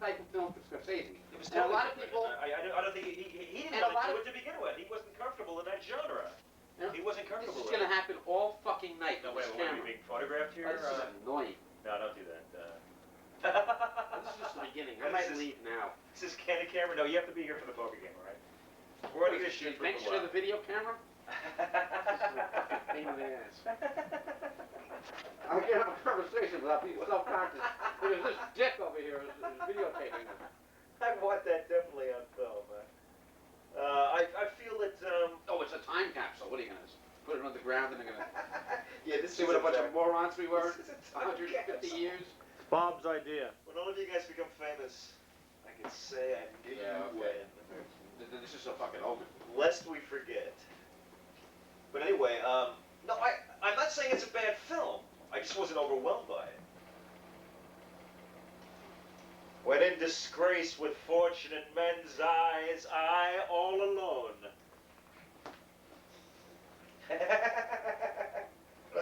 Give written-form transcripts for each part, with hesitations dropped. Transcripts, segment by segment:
type of film for Scorsese. It was And a totally lot of different. people. I don't think he didn't And a want lot to do of- it to begin with. He wasn't comfortable in that genre. You know, He wasn't this comfortable is with going to it. happen all fucking night. No, with wait, this are we camera. being photographed here? Oh, this is annoying. No, don't do that. This is just the beginning. I might leave now. This is Candid camera? No, you have to be here for the poker game, all right? We're only going to shoot for a Invention while. of the video camera? Pain in the ass. I can't have a conversation without being self-conscious. Because this dick over here is videotaping me. I want that definitely on film. I feel that. Oh, it's a time capsule. What are you going to put it on the ground and they're going to Yeah, this see is what a bunch of exact- morons we were? This is a time 150 capsule. years? Bob's idea. When all of you guys become famous, I can say I knew Yeah, you okay. when. This is a fucking omen. Lest we forget. But anyway, no, I'm not saying it's a bad film. I just wasn't overwhelmed by it. When in disgrace with fortune in men's eyes, I all alone.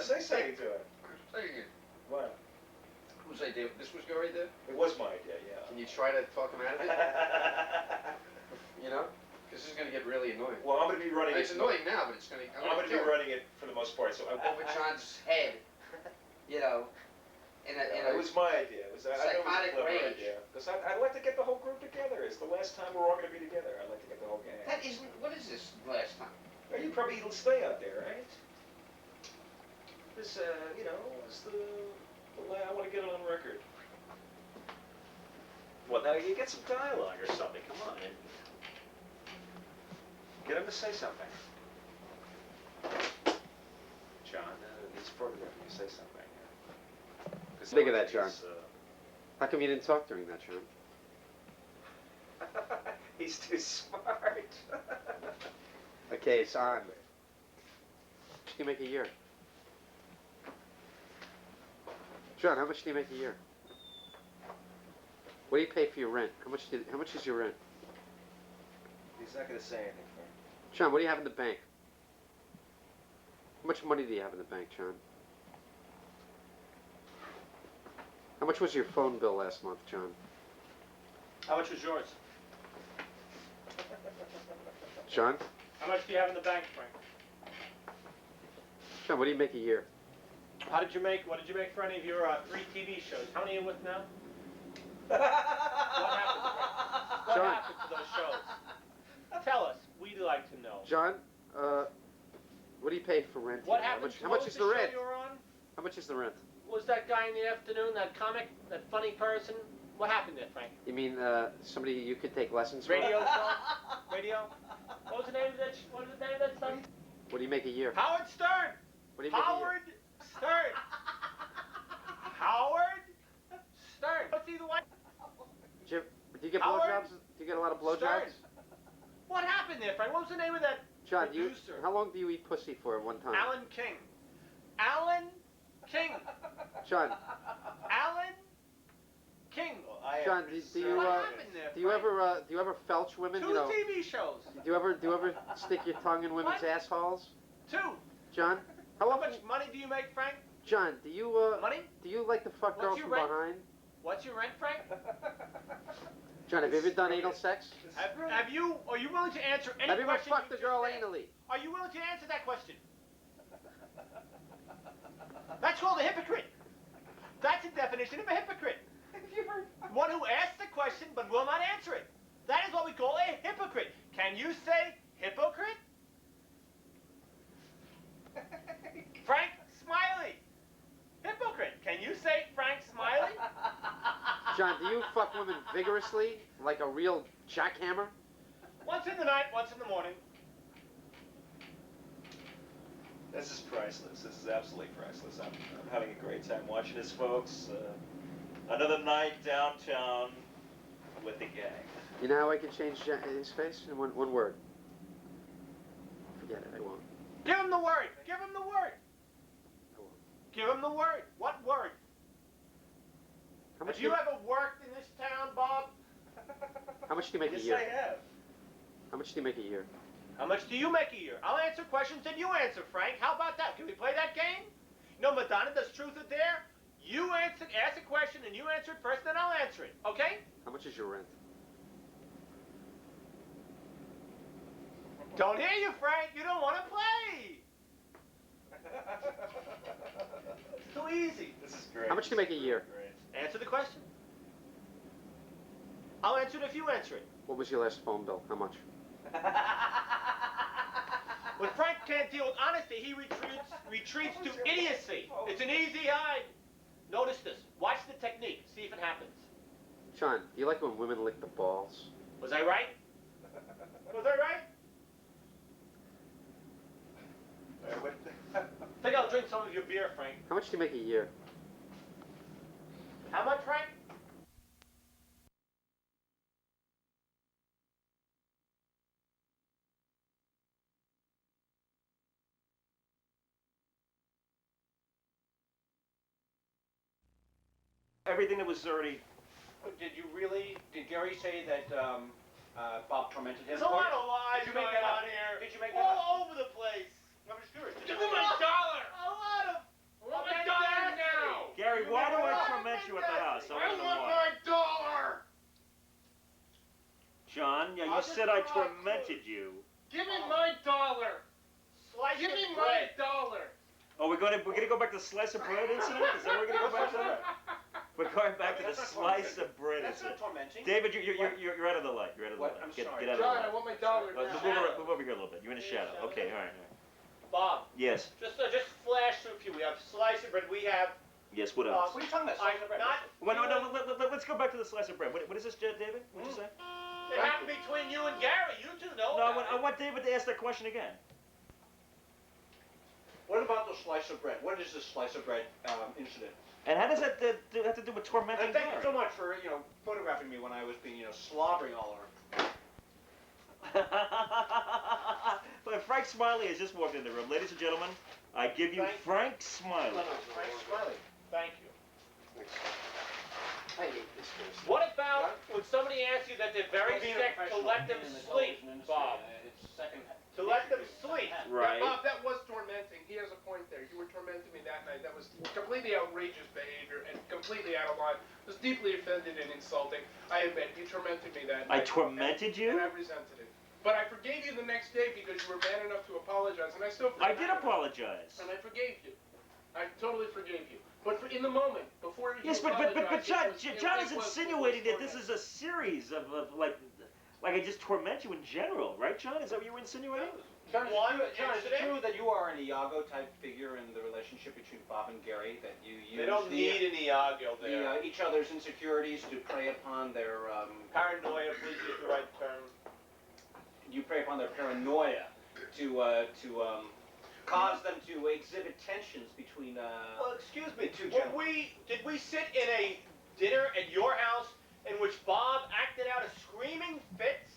Say something to it. What? Whose idea? This was your idea? It was my idea, yeah. Can you try to talk him out of it? You know? Because this is going to get really annoying. Well, I'm going to be running It's it. annoying now, but it's going to... I'm going to be running it for the most part. So over John's head, you know, in a it was my idea. It was, I know it was a psychotic clever rage. idea. Because I'd like to get the whole group together. It's the last time we're all going to be together. I'd like to get the whole gang. That isn't... What is this last time? Well, you probably stay out there, right? This, you know, it's I want to get it on record. Well, now you get some dialogue or something. Come on. Get him to say something. John, he's photographing you. Say something. Think of that, John. How come you didn't talk during that, John? He's too smart. Okay, it's on. How much do you make a year? John, how much do you make a year? What do you pay for your rent? How much is your rent? He's not going to say anything. John, what do you have in the bank? How much money do you have in the bank, John? How much was your phone bill last month, John? How much was yours? John? How much do you have in the bank, Frank? John, what do you make a year? What did you make for any of your 3 TV shows? How many are you with now? What happened, Frank? What John. happened to those shows? Tell us. We'd like to know. John, what do you pay for rent? What here? happened? How What much was is the show rent? you were on? How much is the rent? Was that guy in the afternoon, that comic, that funny person? What happened there, Frank? You mean somebody you could take lessons from? Radio show? Radio? What was the name of that? What was the name of that son? What do you make a year? Howard Stern. What do you make a year? Howard Stern. Howard Stern. What's he the one? Do you get Howard blowjobs? Do you get a lot of blowjobs? Stern. What happened there, Frank? What was the name of that John, producer? how long do you eat pussy for at one time? Alan King. Alan King. John, Alan King. John, do you What happened there, do you Frank? ever felch women? 2 You know, TV shows. do you ever stick your tongue in women's What? assholes? 2. John, How often- much money do you make, Frank? John, do you Money? like to fuck What's girls your from rent? behind? What's your rent, Frank? John, have you ever done anal sex? Are you willing to answer any Have you ever question fucked a you girl just asked? anally? Are you willing to answer that question? That's called a hypocrite. That's the definition of a hypocrite. One who asks the question but will not answer it. That is what we call a hypocrite. Can you say hypocrite? Frank Smiley. Hypocrite. Can you say Frank Smiley? John, do you fuck women vigorously, like a real jackhammer? Once in the night, once in the morning. This is priceless. This is absolutely priceless. I'm having a great time watching this, folks. Another night downtown with the gang. You know how I can change his face in one word? Forget it, I won't. Give him the word. Give him the word. I won't. Give him the word. What word? How much Have you ever worked in this town, Bob? How much do you make Yes, a year? I have. How much do you make a year? How much do you make a year? I'll answer questions and you answer, Frank. How about that? Can we play that game? You know Madonna does Truth or Dare? You ask a question, and you answer it first, then I'll answer it. Okay? How much is your rent? Don't hear you, Frank. You don't want to play. It's too easy. This is great. How much do you make a year? Great. Answer the question. I'll answer it if you answer it. What was your last phone bill? How much? When Frank can't deal with honesty, he retreats to idiocy. It's an easy hide. Notice this. Watch the technique. See if it happens. John, do you like when women lick the balls? Was I right? Was I right? I think I'll drink some of your beer, Frank. How much do you make a year? How much, Frank? Everything that was already. Did Gary say that Bob tormented him? There's a lot of lies Did you make going that on up? here. Did you make that up? All over the place. I'm just curious. Give me my dollar! A lot of... I want my dollar now! Gary, why do I torment you at the house? I want to know why. dollar! John, yeah, you I'll just said I go out tormented you. Give me my dollar! Slice Give of me bread. my dollar! Oh, we're gonna go back to the slice of bread incident? Is that what we're gonna go back to? We're going back to the slice of bread That's not incident. tormenting. David, you're out of the light. You're out of the What? light. I'm Get sorry. out of the John, light. I want my dollar Move over here a little bit. You're in a shadow. Okay, all right. Bob, Yes. just flash through a few. We have slice of bread. We have... Yes, what else? What are you talking about? I'm not... Well, no, let's go back to the slice of bread. What is this, David? What'd you say? It happened between you and Gary. You two know No, about I want David to ask that question again. What about the slice of bread? What is this slice of bread incident? And how does that have to do with tormenting And thank you Gary? so much for, photographing me when I was being, slobbering all over. But Frank Smiley has just walked in the room. Ladies and gentlemen, I give you Frank Smiley. Frank Smiley. Thank you. I hate this person. What about when somebody asks you that they're very sick to let them sleep, Bob? To let them sleep. Right. Yeah, Bob, that was tormenting. He has a point there. You were tormenting me that night. That was completely outrageous behavior and completely out of line. I was deeply offended and insulting. I admit, you tormented me that I night. tormented And you? I resented it. But I forgave you the next day because you were man enough to apologize, and I still I forgive did apologize. And I forgave you. I totally forgave you. But in the moment, before you Yes, but apologized, John is insinuating that this is a series of like I just torment you in general, right, John? Is that what you were insinuating? John, is One it incident? true that you are an Iago type figure in the relationship between Bob and Gary? That you use They don't need an Iago there. each other's insecurities to prey upon their Paranoia, please use the right term. you prey upon their paranoia to cause them to exhibit tensions between Well, excuse me. the two gentlemen. Did we sit in a dinner at your house in which Bob acted out a screaming fits?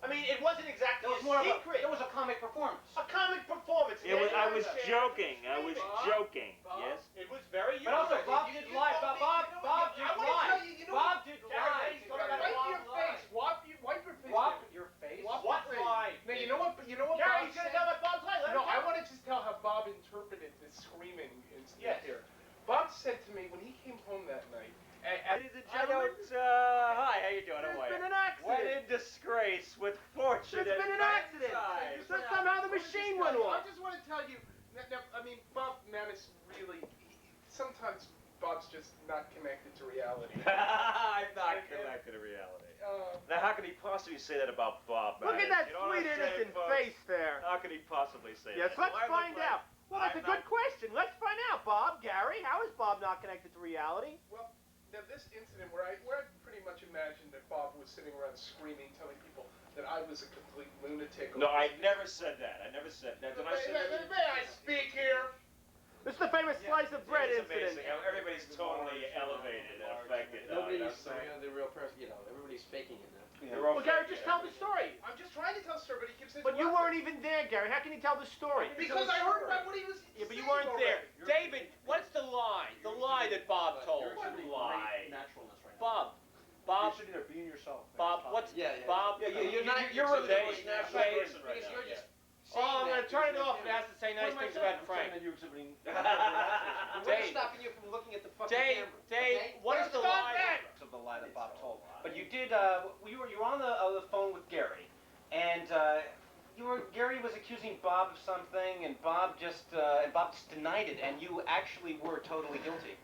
I mean, it wasn't exactly There was a more secret. it was a comic performance. A comic performance. I was Yes, joking. I was Bob, joking. Bob. Yes. It was very But also, humorous. Bob did lie. Bob did lie. Bob did lie. Wipe your face. Wipe your face. What lie? Now, you know what Gary, Bob he's gonna said? tell what Bob's lie. Let No, him I tell. want to just tell how Bob interpreted this screaming incident Yes. here. Bob said to me when he came home that night, Ladies and gentlemen, Hi, how you doing? there's been an accident. disgrace with fortune. There's been an accident. So somehow the machine went I off. just want to tell you, I mean, Bob Manus really, sometimes Bob's just not connected to reality. I'm not connected to reality. Now, how could he possibly say that about Bob? Look at Manus? that You know what sweet I'm saying, innocent folks? face there. How could he possibly say Yes, that? let's Do I look find like- out. Well, that's I'm a good question. Let's find out, Bob. Gary, how is Bob not connected to reality? Well, now this incident where I pretty much imagined that Bob was sitting around screaming, telling people that I was a complete lunatic. No, I never said that. I never said that. Did I say that? May I speak here? This is the famous slice of bread It's incident. amazing how everybody's totally elevated and affected. Nobody's the real person. Everybody's faking it now. Well, Gary, just tell the story. I'm just trying to tell the story, but he keeps But you weren't even there, Gary. How can you tell the story? Because I heard about what he was Yeah, but you saying weren't there. already. David, what's the lie? The lie that Bob told. Lie. Naturalness right now. Bob, You're sitting there being yourself. Bob, what's Yeah. Bob? You're really the Dave, most natural Dave, person right now. Because you're just Oh, I'm going to turn it off if it has to say nice things about Frank. That you're exhibiting. Dave. What's stopping you from looking at the fucking Dave, camera? Dave, Okay? what is the Stop lie? that! Of the lie that Bob told. But you did. You were on the phone with Gary, and Gary was accusing Bob of something, and Bob just denied it, and you actually were totally guilty.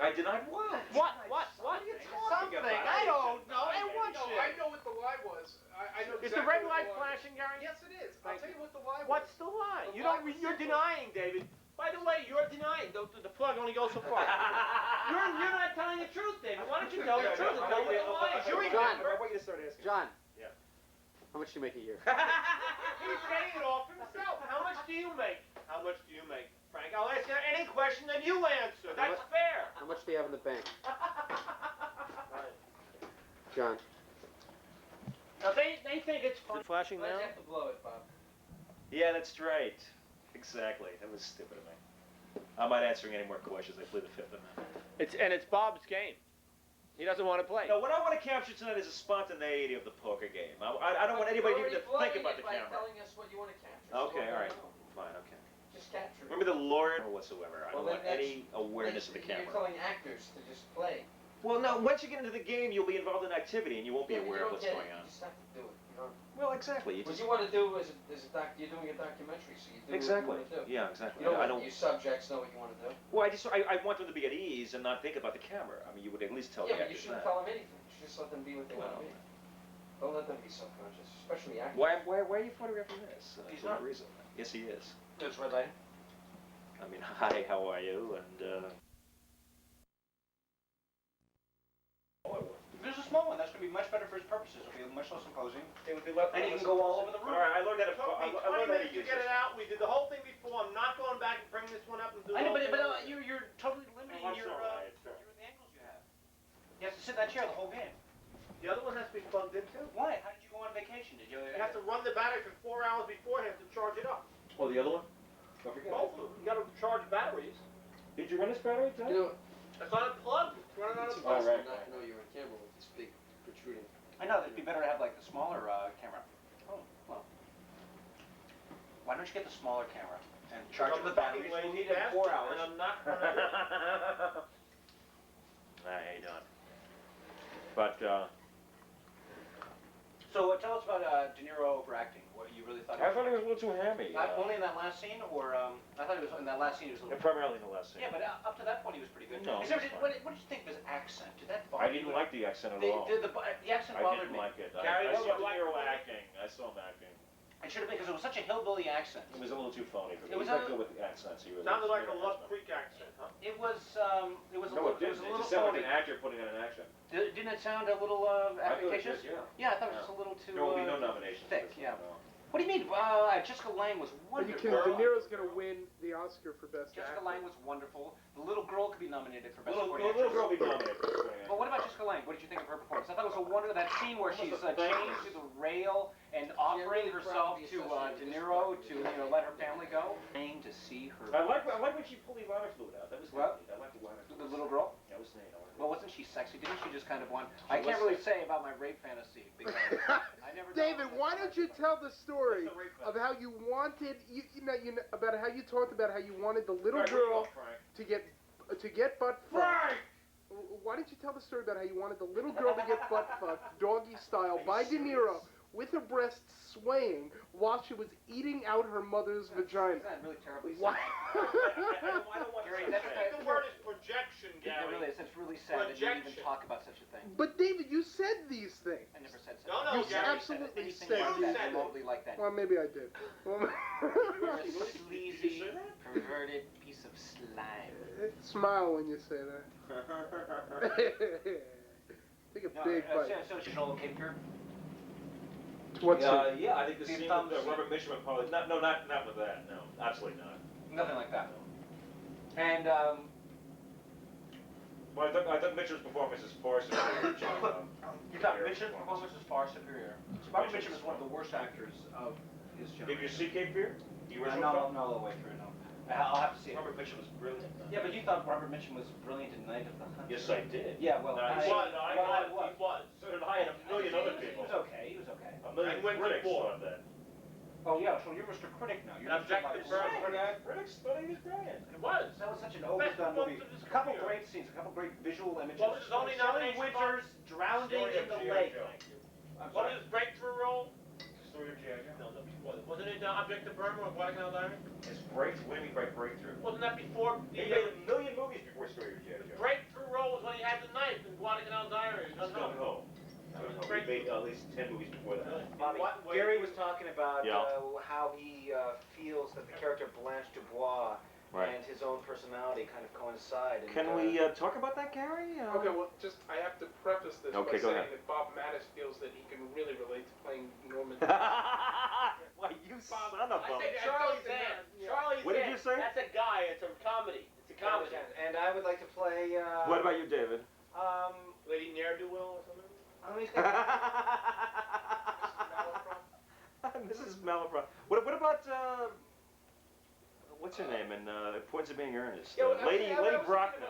I denied what? What are you talking about? I don't know. I want No, you. I know what the lie was. I know Is exactly the red what light the lie was. flashing, Gary? Yes, it is. I'll Thank tell you what the lie was. What's the lie? The You don't. lie was You're simple. denying, David. By the way, you're denying. The plug only goes so far. You're not telling the truth, David. Why don't you tell the truth and tell what the lie is? You John. remember? I want you to start asking. John. Yeah. How much do you make a year? He's saying it all for himself. How much do you make? How much do you make, Frank? I'll ask you any question that you answer. That's fair. How much do you have in the bank? John. Now they think it's fun. Flashing Let's now? have to blow it, Bob. Yeah, that's right. Exactly. That was stupid of me. I'm not answering any more questions. I plead the Fifth Amendment. It's Bob's game. He doesn't want to play. No, what I want to capture tonight is the spontaneity of the poker game. I don't want anybody even to think about the camera. Telling us what you want to capture. Okay, all right. Fine, okay. Just capture. Remember the lure or whatsoever. I don't Well, want then any awareness of the You're camera. telling actors to just play. Well, no, once you get into the game, you'll be involved in activity and you won't be aware of what's going on. You just have to do it. You don't. Well, exactly. What you want to do is you're doing a documentary, so you do Exactly. what you want to do. Yeah, exactly. You don't I let your subjects know what you want to do. Well, I want them to be at ease and not think about the camera. I mean, you would at least tell Yeah, the but you actors shouldn't that. tell them anything. You should just let them be what they want to be. Don't let them be self-conscious, especially actors. Why are you photographing this? He's For not. what reason? Yes, he is. That's red light. I mean, hi, how are you? And, There's a small one. That's going to be much better for his purposes. It'll be much less imposing. And you can go all over the room. All right, I learned how to. It took me 20 minutes to get it out. We did the whole thing before. I'm not going back and bringing this one up and do I the know, whole but thing. you're totally limiting Oh, I'm your sorry, the angles you have. You have to sit in that chair the whole game. The other one has to be plugged in too. Why? How did you go on vacation? Did you? You have to run the battery for 4 hours beforehand to charge it up. Oh, the other one? Don't forget. Both of them. You got to charge batteries. Did you run this battery, Tom? You know, It's not unplugged. It's running on a it's plug. impossible not to know you're on camera with this big protruding. I know. It'd be better to have like the smaller camera. Oh well. Why don't you get the smaller camera and charge up the batteries? We'll need it in 4 hours. And I'm not going to do it. Nah, how you doing? But, So tell us about De Niro overacting. What you really thought? I thought he was a little too hammy. Only in that last scene, or I thought it was in that last scene. He was a little. Primarily in the last scene. Yeah, but up to that point he was pretty good. No, Except he was what did you think of his accent? Did that bother I didn't you? like the accent at The all. accent I bothered didn't me. like it. Gary, I what saw you De like Niro about it? acting. I saw him acting. It should have been because it was such a hillbilly accent. It was a little too phony for me. It was He's not a- good with accents. He was Sounded like a Love Creek accent, huh? It was a No, little. it didn't. It was a It little just sounded phony. like an actor putting in an action. Didn't it sound a little I thought it affectatious? did, yeah. Yeah, I thought it was just a little too. There will be no nominations. for thick, this one, yeah. no. What do you mean? Jessica Lange was Are you wonderful. kidding? De Niro's gonna win the Oscar for Best Jessica Actor. Lange was wonderful. The little girl could be nominated for Best Little Supporting girl Actress. will be nominated for this But what about Jessica Lange? What did you think of her performance? I thought it was a wonder, that scene where she's Almost a chained to the rail and offering really herself proud to to be associated De with Niro this to let her family go. Pain to see her. I like when she pulled the lighter fluid out. That was What? neat. I like the lighter The fluid. little girl. That was neat. I like Well, wasn't she sexy? Didn't she just kind of want? She I can't was really say about my rape fantasy because I never. David, know. why don't you tell the story What's the rape of how you wanted about how you talked about how you wanted the little Frank, where you girl going, Frank? to get butt fucked. Why don't you tell the story about how you wanted the little girl to get butt fucked, doggy style, by De Niro, with her breasts swaying while she was eating out her mother's vagina? Isn't that really terribly Why? sad? I don't want Gary, to that's say The word is projection, It Gary. really is. It's really sad that you even Projection. talk about such a thing. But David, you said these things. I never said such No, a no, thing. You Gary. absolutely anything said like you that, said it. remotely like that. Well, maybe I did. Well, You're a sleazy, say that? perverted piece of slime. smile when you say that. Take a No, big bite. so she's all Cape Fear? What's it? Yeah, I think the See, scene thumbs- with Robert Mitchum and probably not with that. No, absolutely not. Nothing like that. And Well, I thought Mitchum's performance is far superior to you thought Gary's Mitchum's performance is far superior. Robert Mitchum is one of the worst actors of his generation. Did you see Cape Fear? The original No, film? not all the way through, no. I'll have to see it. Robert Mitchum was brilliant. Yeah, but you thought Robert Mitchum was brilliant in Night of the Hunter. Yes, I did. Yeah, well, No, I- He was. well, He was. So did I and a million other He people. was okay. He was okay. A million And went to critics war. thought that. Oh yeah, so you're Mr. Critic now. You're An objective verb for that. Critics thought he was brilliant. It was. That was such an Best overdone movie. performance of his A couple career. great scenes, a couple great visual images. What was his only Shelley nomination? Winters drowning Story in of the G.I. lake. Joe. Thank you. I'm What sorry. was his breakthrough role? Story of G.I. Joe. No, before that. Wasn't it Object of Burma or Guadalcanal Diary? His breakthrough. What do you mean by breakthrough? Wasn't that before He the made a million movies before Story of G.I. the Joe. breakthrough role was when he had the knife in Guadalcanal Diary? Gung Ho. He made at least 10 movies before that. Bobby, What way- Gary was talking about Yeah. how he feels that the character Blanche Dubois Right. and his own personality kind of coincide. And, Can we talk about that, Gary? Okay, well, I have to preface this Okay, by go saying ahead. that Bob Manus feels that he can really relate to playing Norman. Why, you son of a... I said I Charlie's thought Ant. that, yeah. Charlie's What did Ant. you say? That's a guy. It's a comedy. It's a comedy. And I would like to play. What about you, David? Lady Ne'er-do-well or something? Mrs. Malaprop. What about, what's her name in Points of Being Earnest? Lady Brocknell.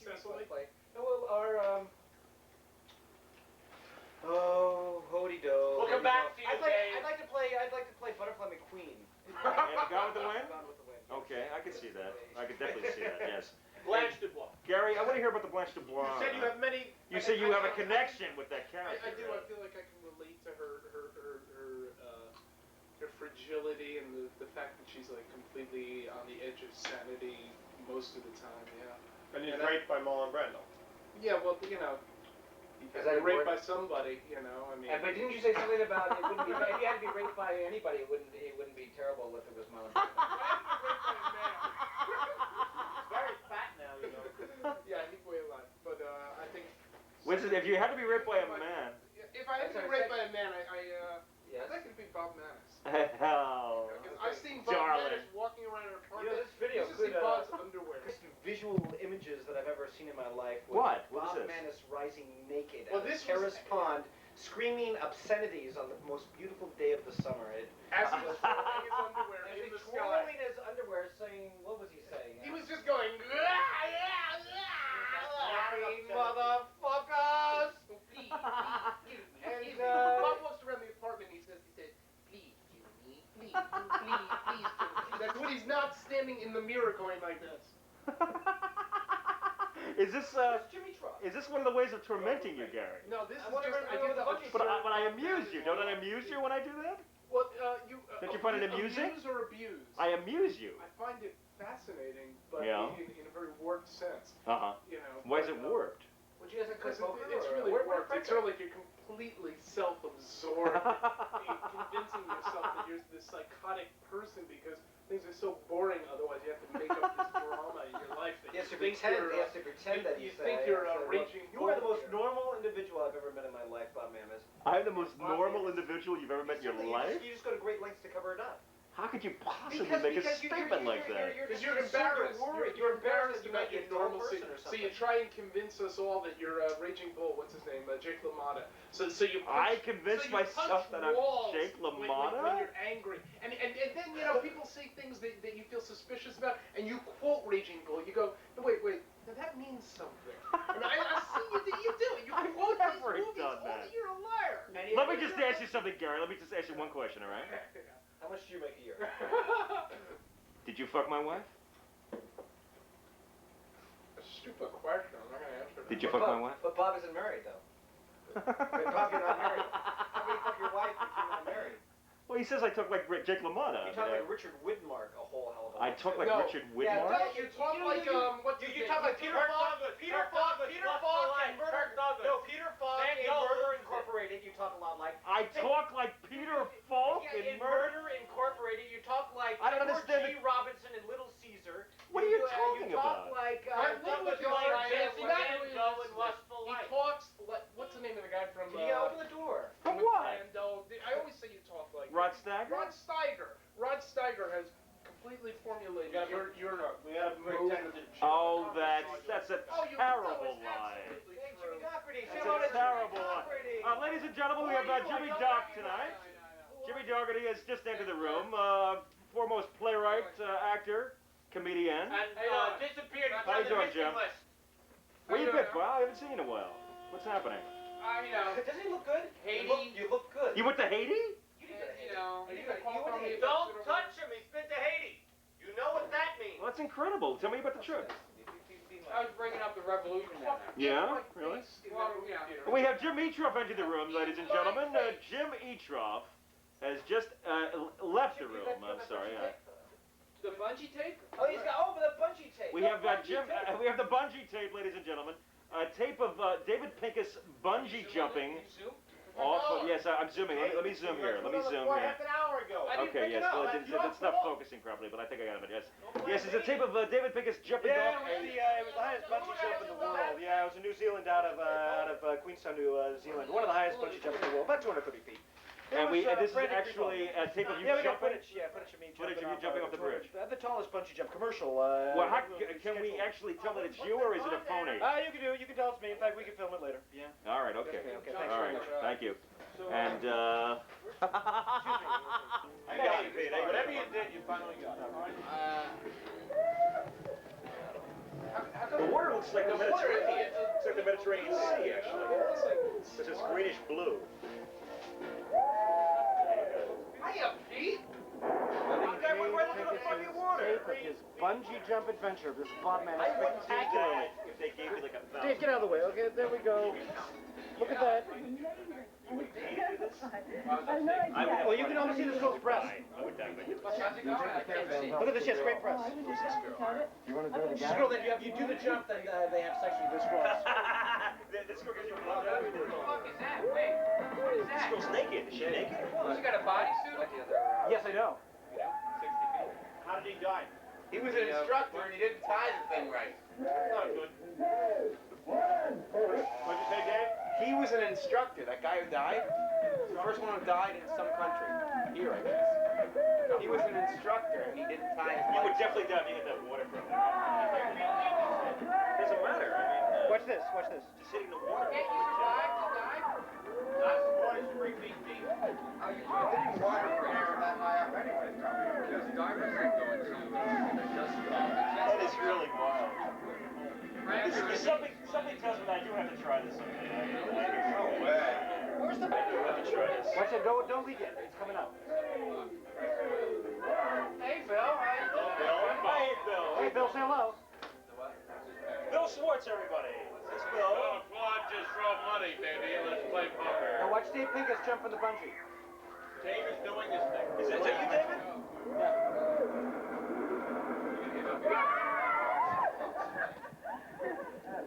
Cecily? Oh, Hody-do. We'll come back to you, Dave. I'd like to play Butterfly McQueen. Gone with the Wind? Gone with the Wind. Okay, I can see that. I can definitely see that, yes. Blanche Dubois. Gary, I want to hear about the Blanche Dubois. You said you have many. You say you have a connection with that character. I do. I feel like I can relate to her fragility and the fact that she's like completely on the edge of sanity most of the time. Yeah. And he's raped by Marlon Brando. Yeah. Well, you know. Is that raped important? by somebody? You know. I mean. But didn't you say something about it wouldn't be, if you had to be raped by anybody, it wouldn't be terrible if it was Marlon Brando? Very fat now, you know. Yeah, he'd weigh a lot. But I think. Winston, if you had to be raped by a man. If I had to be raped by a man, Yes. I think it'd be Bob Manus. Hell. Because I've seen Bob Darling. Manus walking around her You know, apartment. this video You should see could, Bob's underwear. Most visual images that I've ever seen in my life was What? What Bob is this? Manus rising naked Well, at a this terrace was- pond, screaming obscenities on the most beautiful day of the summer. As he was twirling his underwear As in he the sky. twirling his underwear, saying, what was he saying? He was just going, Sorry, motherfuckers! And Bob walks around the apartment and he says, please, Jimmy, please, please. That's when he's not standing in the mirror going like this. Is this Jimmy Truck. is this one of the ways of tormenting you, Gary? No, this I is wanna just, I remember get the the budget. But I amuse you. Don't I amuse you when I do that? Well, Don't you find it amusing? Amuse or abuse? I amuse you. I find it fascinating, but Yeah. in a very warped sense. Uh-huh. You know. Why is it warped? Would you guys have Because clicked over? it's or- really where- warped. where- It's sort of like you're completely self-absorbed in convincing yourself that you're this psychotic person because things are so boring. Otherwise, you have to make up this drama in your life. That He has to think pretend. you're, He has to pretend that you he's. think you're a look, raging You are the bull most here. normal individual I've ever met in my life, Bob Manus. I'm the most normal individual you've ever met in your life? You just go to great lengths to cover it up. How could you possibly make a statement like that? Because you're embarrassed. You're embarrassed about your normalcy. Or So you try and convince us all that you're a raging bull. What's his name? Jake LaMotta. So you. I convince myself that I'm Jake When LaMotta? you're angry, and then people say things that you feel suspicious about, and you quote Raging Bull. You go, no, wait. Now that means something. And I see you do it. You I've quote these never movies. done Oh, that. you're a liar. Let me just ask you something, Gary. Let me just ask you one question, all right? How much do you make a year? Did you fuck my wife? A stupid question. I'm not gonna answer that. Did you fuck my wife? But Bob isn't married though. Wait, Bob, you're not married. How can you fuck your wife if you're not married? Well, he says I talk like Jake LaMotta. You talk like Richard Widmark a whole hell of a lot. I talk like No. Richard Widmark? No, you talk like what's his You name? talk like Peter Falk. Peter Falk and Murder. No, Peter Falk in Murder Incorporated. You talk a lot like. I talk like Peter Falk In in Murder. Murder Incorporated, you talk like I don't Edward understand G. Robinson in Little Caesar. What are you talking You talk about? like I live with you, Douglas Ryan. Adams, See, that Van is- Gogh and Lustful He Life. talks like what's the name of the guy from? Can you open the door? For what? Brando. I always say you talk like Rod Steiger? Rod Steiger. Rod Steiger has completely formulated your We gotta break move. down the Oh, that's a Oh, you terrible know, it's lie. absolutely Hey, true. Jimmy Doherty. That's Shout out a to terrible Jimmy lie. Doherty. Ladies and gentlemen, we have Jimmy Doc tonight. Jimmy Doherty has just entered the room. Foremost playwright, actor, comedian. And disappeared How you from the doing, missing Jim? list. Where you been, pal? I haven't seen you in a while. What's happening? You know, Doesn't he look good? Haiti. You look good. You went to Haiti? You didn't know. Don't touch him. He's been to Haiti. You know what that means. Well, that's incredible. Tell me about the trip. I was bringing up the revolution down there. Yeah, really? Well, yeah. We have Jim Eatroff entered the room, ladies and gentlemen. Jim Eatroff has just left the room. I'm sorry. The bungee tape? Oh, he's got the bungee tape. We have Jim. We have the bungee tape, ladies and gentlemen. A tape of David Pincus bungee jumping. Yes, I'm zooming. Let me zoom here. Let me zoom here. Half an hour ago. Okay, yes. Well, it's not focusing properly, but I think I got it. Yes. Yes, it's a tape of David Pincus jumping off. It was the highest bungee jump in the world. Yeah, it was in New Zealand, out of Queenstown, New Zealand. One of the highest bungee jumps in the world, about 230 feet. And this is actually a tape of you we got jumping. footage of me Footage of you jumping off the bridge. The tallest bungee jump commercial. Well, can we actually tell that it's you, or is it a phony? You can tell it's me. In fact, we can film it later. Yeah. All right. Okay. Okay. Thanks All very right. much. Thank you. And I got it, Pete. Whatever you did, you finally got it. the water looks like the Mediterranean. It's like the Mediterranean Sea, actually. It's this greenish blue. Hiya, Pete. Tape of his bungee jump adventure. This Bob Manus. Spectacular. If they gave you like $1,000. Dave, get out of the way. Okay, there we go. Look at that. Well, you can almost see the girl's breast. I would die, but Look at this, yes, great press. You want to do it This again? girl, then you do the jump, then they have sex with this girl. This girl gives you a blow job. What the fuck is that? Wait, what is This that? girl's naked. Is she naked? She got a bodysuit on? Yes, I know. 60 feet. How did he die? He was an instructor and he didn't tie the thing right. Not good. What'd you say, Dave? He was an instructor. That guy who died, the first one who died in some country. Here, I guess. He was an instructor and he didn't tie his You would legs. definitely die if you hit that water from there. Doesn't matter. I mean, Watch this, watch this. just hitting the water. Can't you survive to die? Not as far as 3 feet deep. Oh, you didn't water for air that high up anyway, probably. Because divers are going to That is really wild. Something tells me I do have to try this someday. No way. Where's the... I do have to try this. Watch it, don't leave yet. It's coming up. Hey, Bill, how you doing? Hey, Bill. Hey, Bill, say hello. Bill Schwarz, everybody. It's Bill. Claude just throw money, baby. Let's play poker. Now watch Dave Pincus jump from the bungee. Dave is doing this thing. Is that you, David?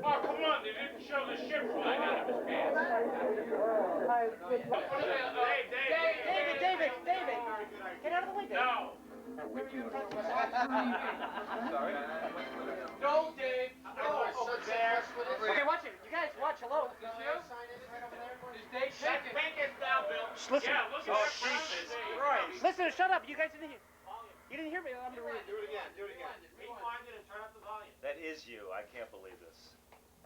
Oh, come on. They didn't show the ship flying out of his pants. David! Get out of the way, David. No. Sorry. No, Dave. Over there. Okay, watch it. You guys, watch. Hello. Is Dave That shaking? pink is down, Bill. Listen. Yeah, look at that Jesus Christ. Listen, shut up. You guys didn't hear. You didn't hear me. I'm gonna read it. Do it again. Rewind it and turn up the volume. That is you. I can't believe this.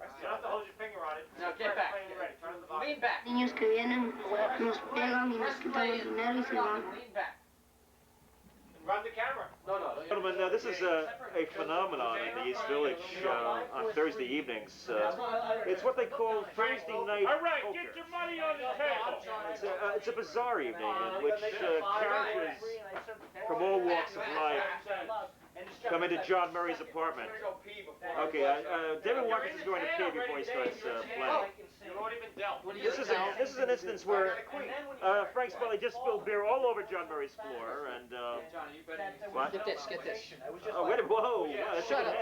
You don't have to hold your finger on it. No, get back. When you're ready, turn up the volume. Lean back. Niños que vienen nos pegan y nos quitan el dinero y se van. Lean back. And run the camera. Gentlemen, this is a phenomenon in the East Village on Thursday evenings. It's what they call Thursday night All right, poker. get your money on the table. It's a bizarre evening in which characters from all walks of life come into John Murray's apartment. Okay, David Watkins is going to pee before he starts playing. You've already been dealt. This is an instance where Frank Smiley just spilled beer all over John Murray's floor, and Johnny, you better use what? Get this. Oh, wait, whoa! That's Shut up.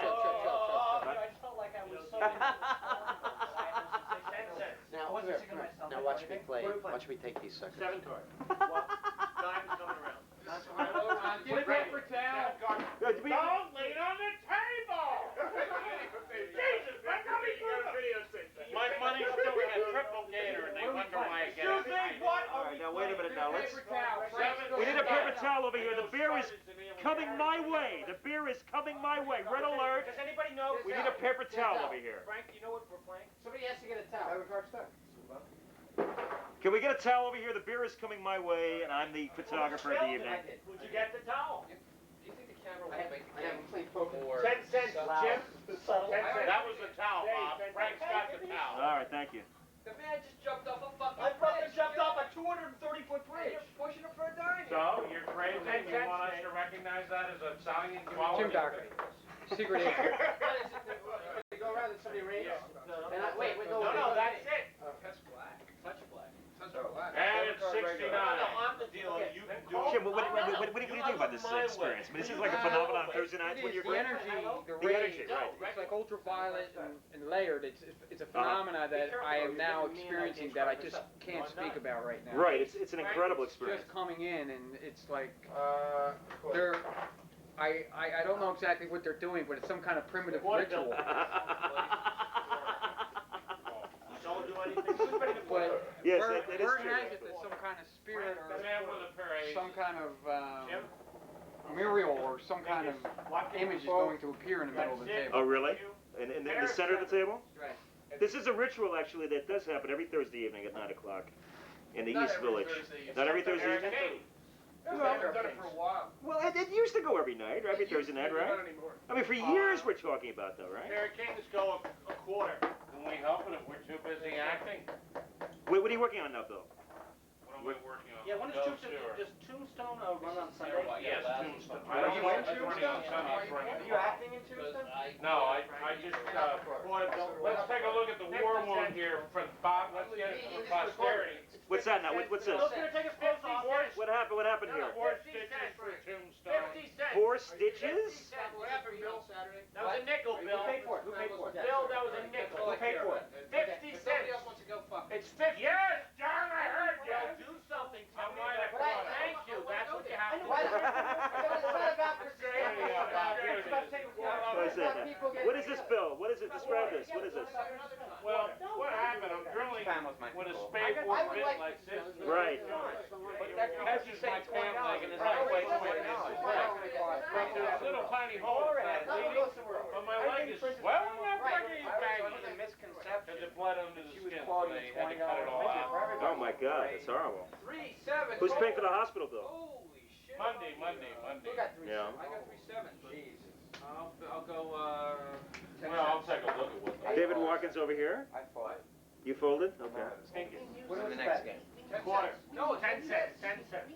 What? Now watch me play. Watch me take these suckers. 7 cards. Time's coming around. Get ready for town. Don't lean on the table! Jesus, man, how many my money's still in a triple gator, and they wonder why I get it. All right, now wait a minute. Now we need a paper towel over here. The beer is coming my way. The beer is coming my way. Red alert. Does anybody know? We need a paper towel over here. Frank, you know what we're playing? Somebody has to get a towel. Can we get a towel over here? The beer is coming my way, and I'm the photographer of the evening. Would you get the towel? Do you think the camera will make I haven't played poker. 10 cents, Jim. 10 cents. That was the towel, Bob. Frank's got the towel. All right, thank you. The man just jumped off a fucking I fucking bridge. jumped off a 230-foot bridge. You're pushing him for a dime. recognize that as a sign quality? Jim Doherty. Secret agent. You go around and somebody rings? Wait, No, that's it. That's black. Touch black. Touch black. And it's 69. I'm the dealer. You can do Jim, what do you think about this experience? I mean, this is like a phenomenon on Thursday nights when you're The energy, the The rays, energy, right. it's like ultraviolet and layered. It's a phenomena that I am now experiencing that I just can't speak about right now. Right, it's an incredible experience. Just coming in and it's like they're. I don't know exactly what they're doing, but it's some kind of primitive ritual. Don't do anything. But Yes, word that is true. has it that some kind of spirit or The man with a parade. some kind of muriel or some kind of image is going to appear in the middle of the table. Oh, really? In the center of the table? Right. This is a ritual, actually, that does happen every Thursday evening at 9 o'clock in the East Village. Not every Thursday evening? I haven't done it for a while. Well, it used to go every night, or every Thursday night, right? Not anymore. I mean, for years we're talking about, though, right? Mary Kings go a quarter. Can we help it if we're too busy acting? Wait, what are you working on now, Bill? What am I working on? Yeah, when is does Tombstone run on Sunday? Yes, Tombstone. Are you in Running on Sunday for Are you acting in Tombstone? No, I just, let's take a look at the war wound here for Bob, let's get it for posterity. What's that now? What's this? It's gonna take us 50 cents. What happened? What happened here? 4 stitches for Tombstone. 50 cents. 4 stitches? What happened, Bill? That was a nickel, Bill. Who paid for it? Who paid for it? Bill, that was a nickel. Who paid for it? 50 cents. wants to go fuck. It's 50. Yes, John, I heard you. Well, do something. Tell me might have about it. caught it. Thank you. That's what you have to do. It's not about What is that? What is this, Bill? What is it? Describe this. What is this? Well, what happened, I'm drilling with a spade fork bit like this. Right. As you say, $20 and there's no place to put it. But there's little tiny holes that bleeding, but my leg is swelling up like a bang. Because it bled under the skin, so they had to cut it all out. Oh my God, that's horrible. 3-7. Who's paying for the hospital bill? Holy shit. Monday. Yeah. I got 3-7. Jesus. I'll go, Well, I'll take a look at what. David Watkins over here. I folded. You folded? Okay. What was the next game? Quarter. No, 10 cents. 10 cents.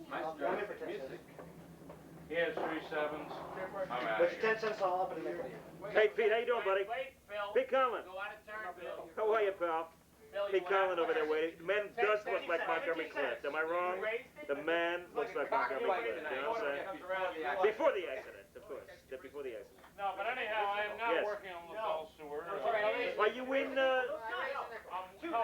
Here's 3 7s. I'm out of here. 10 cents all up in the middle. Hey, Pete, how you doing, buddy? Wait, Phil. Pete Conlon. Go out of turn, Bill. How are you, pal? Pete Conlon over there waiting. The man does look like Montgomery Clift. Am I wrong? The man looks like Montgomery Clift. You know what I'm saying? Before the accident, of course. Before the accident. No, but anyhow, I am not Yes. working on LaSalle Sewer. Are you in, I'm oh,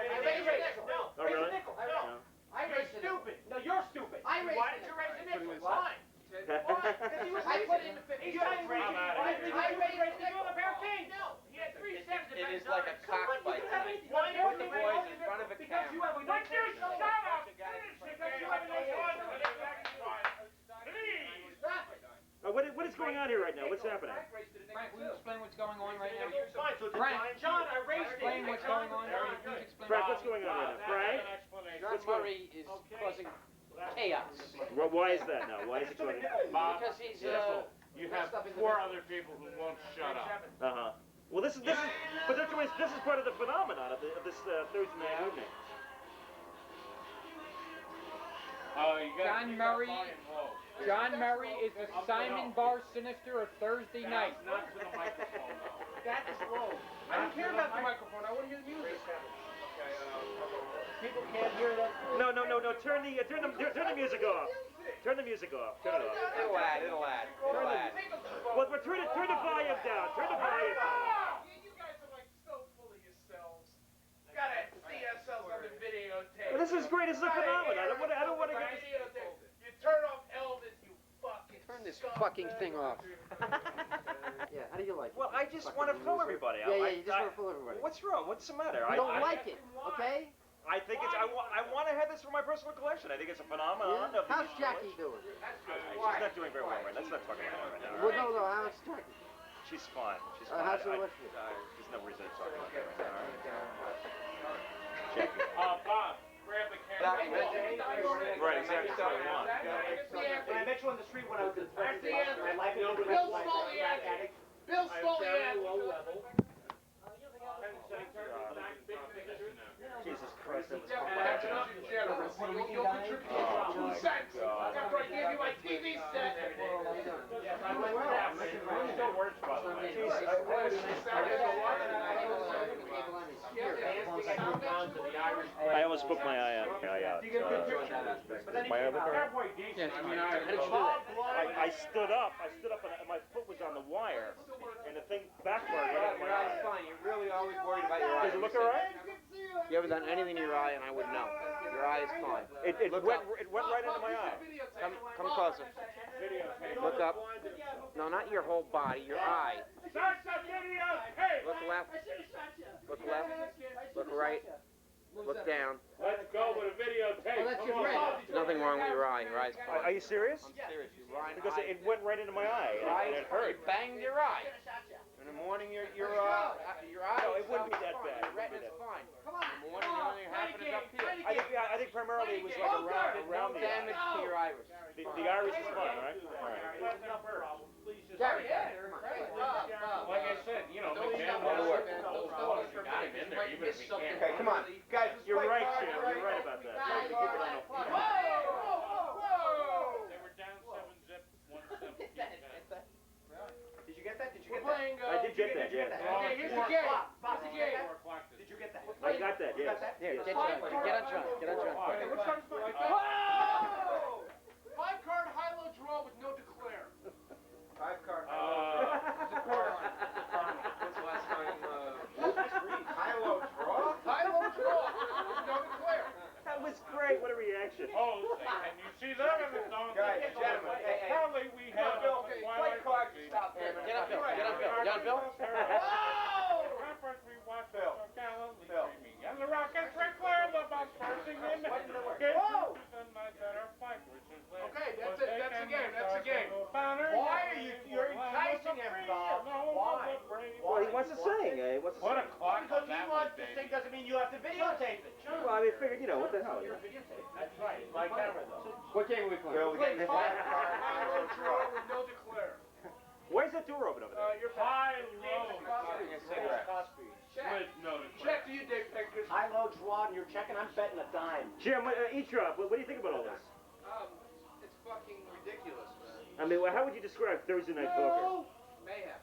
really? No. I raised it. Stupid. No, you're stupid. I raised Why it. did you raise the nickel? Why? Why? Because he was I put it in the 50. You had three. I'm out of Why here. did you raise the nickel? A pair of kings. No. He had 3 cents. It is like a cockfight. Why Put the boys in front of a Because you camera. have a But you shut up! Because you have a nickel. Please! Stop it. What is going on here right now? What's happening? Frank, will you explain what's going on right now? Fine, so Frank. John, I raised it. Explain what's going on. Please explain. Frank, what's going on right now? Frank? John Murray is causing chaos. Well, why is that now? Why is he doing it? Bob, Because he's, you have 4 other people who won't shut up. Uh-huh. Well, this is part of the phenomenon of this Thursday night evening. Oh, you got John Murray. low. John Murray is the Simon Bar Sinister of Thursday night. Not to the microphone, though. That is low. I don't care about the microphone. I want to hear the music. People can't hear that. No. Turn the music off. Turn the music off. Turn it off. It'll add. Well, turn the volume down. Turn the volume down. You guys are like so full of yourselves. Gotta see yourselves on the videotape. Well, this is great. This is a phenomenon. I don't want to get this. Videotape. You turn off Elvis, you fucking Turn this scum. fucking thing off. Yeah, how do you like it? Well, I just want to fool everybody. Yeah, you just want to fool everybody. What's wrong? What's the matter? You don't like it, okay? I think it's. I want to have this for my personal collection. I think it's a phenomenon. Yeah? Of the How's East Jackie Village. doing? She's not doing very well right now. Let's not talk about her right now. Well, no, how's Jackie? She's fine. She's fine. How's the relationship? There's no reason to talk about that right now. Jackie. Bob, grab the camera. Right, exactly. That's what I want. When I met you on the street when I was in That's the answer. Bill Bill Smiley answered. Bill Smiley answered. Jesus Christ, that was That's enough generous. You'll contribute 2 cents after I gave you my TV set. almost spoke my eye out. Do you get a picture on that aspect? My eye look all right? Yeah, I mean, how did you do that? I stood up and my foot was on the wire, and the thing backfired right on my Your eye's eye. fine. You're really always worried about your eye. Does it look all right? You ever done anything to your eye and I wouldn't know? Your eye is fine. It went right into my eye. Come closer. Look up. No, not your whole body, your eye. Look left. Look left. Look right. Look down. Let's go with a videotape. Oh, that's your friend. There's nothing wrong with your eye. Your eye's fine. Are you serious? I'm serious. Your eye, Because it went right into my eye, and it hurt. You banged your eye. In the morning, your eye. No, it is wouldn't be that fine. bad. Your retina's fine. In the morning, the only thing happening is up here. I think primarily it was like around No the damage to your iris. The iris is fine, right? All right. Gary, Like I said, you know, McMahon got him in there, even if he can't. Okay, come on. Guys, let's You're play right, cards. Jim. You're right about that. They were down 7-zip, 1-7. Did you get that? Did you we're get that? playing, I did get that, yeah. Okay, here's the game. Here's the game. Did you get that? I got that, yes. Here, Yes. get on John. Get on John. Okay, which one's mine? Whoa! 5-card high-low draw with no declare. 5-card. What's the last time? High-low draw? High-low draw with no declare. That was great. What a reaction. Oh, and you see that in the song? Guys, gentlemen, hey. Probably we have Bill, a play cards and stop there. Get up, Bill. Get up, Bill. You on Bill? Phil. And the Rockets declare the bus bursting in. Okay, that's it. That's the game. That's the game. Why are you're enticing him, Bob? Why? Well, he wants to sing. What a clock Because he that wants would to be. sing doesn't mean you have to videotape it. Well, I mean, figured, you know, what the hell. You know. That's right. My camera, though. What game are we playing? Bill, we got 5-card high-low draw with no declare. Where's that door open over there? You're High-low smoking a cigarette. with no declare. Check to you, Dave Pincus. High-low draw, and you're checking. I'm betting a dime. Jim, Eatroff, what do you think about all this? It's fucking ridiculous, man. I mean, how would you describe Thursday night poker? Mayhem.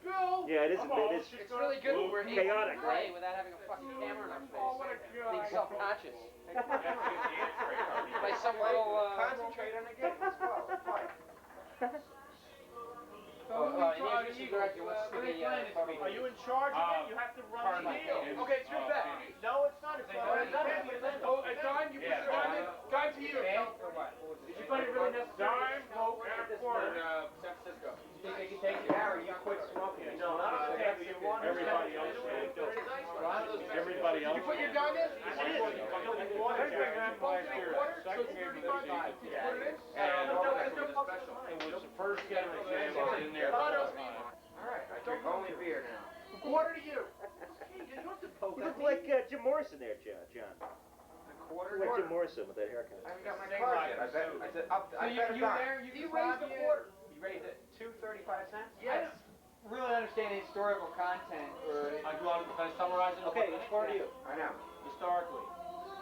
Yeah, it is. It is It's really good when we're chaotic, play right? without having a fucking camera in our Oh, what a face. god. Being self-conscious. That's the answer. Play some little, Concentrate on the game as well. Play. music director, what's the, Are you in charge again? You have to run the deal. Okay, it's your bet. No, it's not. It's not. Oh, a dime, you put your dime in. Dime to you. Did you find it really necessary? Dime, hope, and a quarter. San Francisco. Harry, you quit smoking. No, not okay, but you want Everybody else did. Everybody else Did you put your dime in? did. Last year, second game of the season. Put it in? And it was the first game of the season. I was in there. Alright, I drink only beer now. Quarter to you. You look like Jim Morrison there, John. A quarter? Like Jim Morrison with that haircut. I haven't got my card yet. I said up. I bet a dime. You raised the quarter. You raised it 2.35 cents? Yes. I don't really understand the historical content, or do you want to summarize it? Okay, according to you, I know. historically,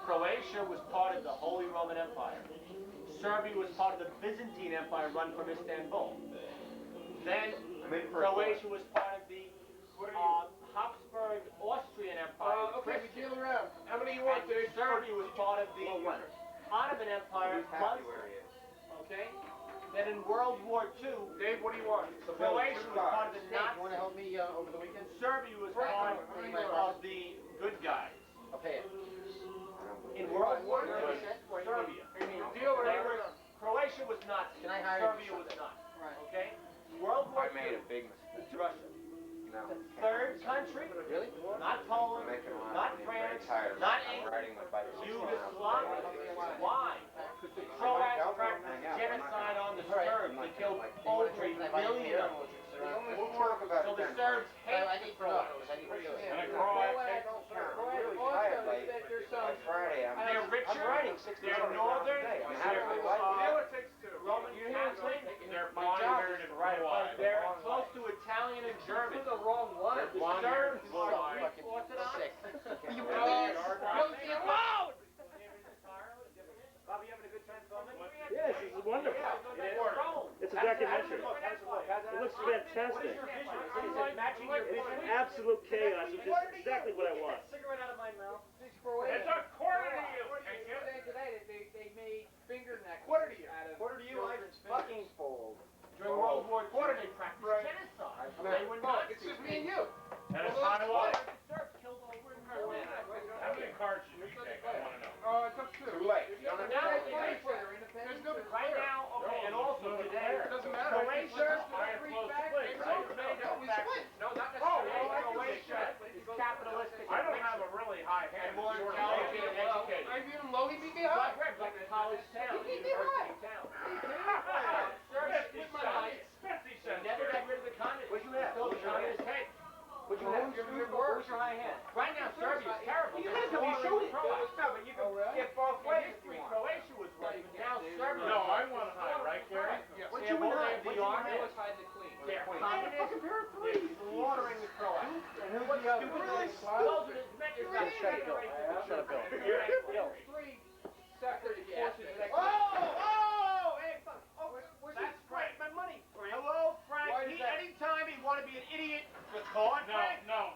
Croatia was part of the Holy Roman Empire. Serbia was part of the Byzantine Empire run from Istanbul. Then Croatia was part of the Habsburg Austrian Empire. Okay, we deal around. How many you want, Dave? Serbia was part of the Ottoman Empire. Who's happy where he is? Okay. Then in World War II, Dave, what do you want? Croatia was part of the Hey, you want Nazis. to help me over the weekend? Serbia was part of the good guys. I'll pay it. In World War II, Serbia. Deal They around. were, Croatia was Nazi. Can I hire you? Serbia was not. Right. Okay? World War I made a II, big mistake. Russia. No. Third country, Really? not Poland, I'm making a lot not of money. I'm very France, tired of not it. I'm England, riding my bike. Yugoslavia. Why? The Croats practiced genocide on the Serbs. They killed over a million of them. We'll talk about So it the then. Serbs hate I the need to know. Croats. I need to do it. And a Croat. I'm really tired. Like, by Friday, I'm They're richer, riding 60 they're kilometers northern, a day. I'm they're having my life. Deal it takes two. Roman Catholic, They're My job blonde-haired is and to ride a bike. blue-eyed. they're close to Italian and German. the wrong one. The Blonde-haired Serbs and blue-eyed. are Greek Orthodox. Sick. You No, please no, don't get loud! Bobby, you having a good time filming? Yes, this is wonderful. It is. Rome. It's a documentary. How's It looks fantastic. your vision? Is it matching your vision? Absolute chaos, which is exactly what I want. Cigarette out of my mouth. It's a quarter to you. Quarter to you. Quarter to you, I fucking fold. During World War II, they practiced genocide. They were Look, Nazis. it's just me and you. And it's high low. Serbs killed over in How many cards should we take? I want to know. Oh, it's up to Too late. There's no Right now, okay, and also today, It doesn't matter. Croatia, I have close split, right? No, not oh, necessarily. Croatia is capitalistic. I don't have a really high hand. And more You're intelligent and low. educated. I beat him low, he beat me high. Like a college town, He beat me university high. town. 50 cents. 50 cents. Never got rid of the communists. What'd you have? Still the communist head. What'd you have? What was your high hand? Right now, Serbia is terrible. You gotta tell me you showed it. No, but you can get both ways if you want. Croatia was right, but now Serbia. No, I want high, right, Gary? What'd you win high? The army. They're communists. They're slaughtering the Croats. And who's the other? Those are the men. Shut up, Bill. Shut up, Bill. Three separate forces. Oh, hey, that's Frank, my money. Hello, Frank. Anytime he wanted to be an idiot, was caught. No.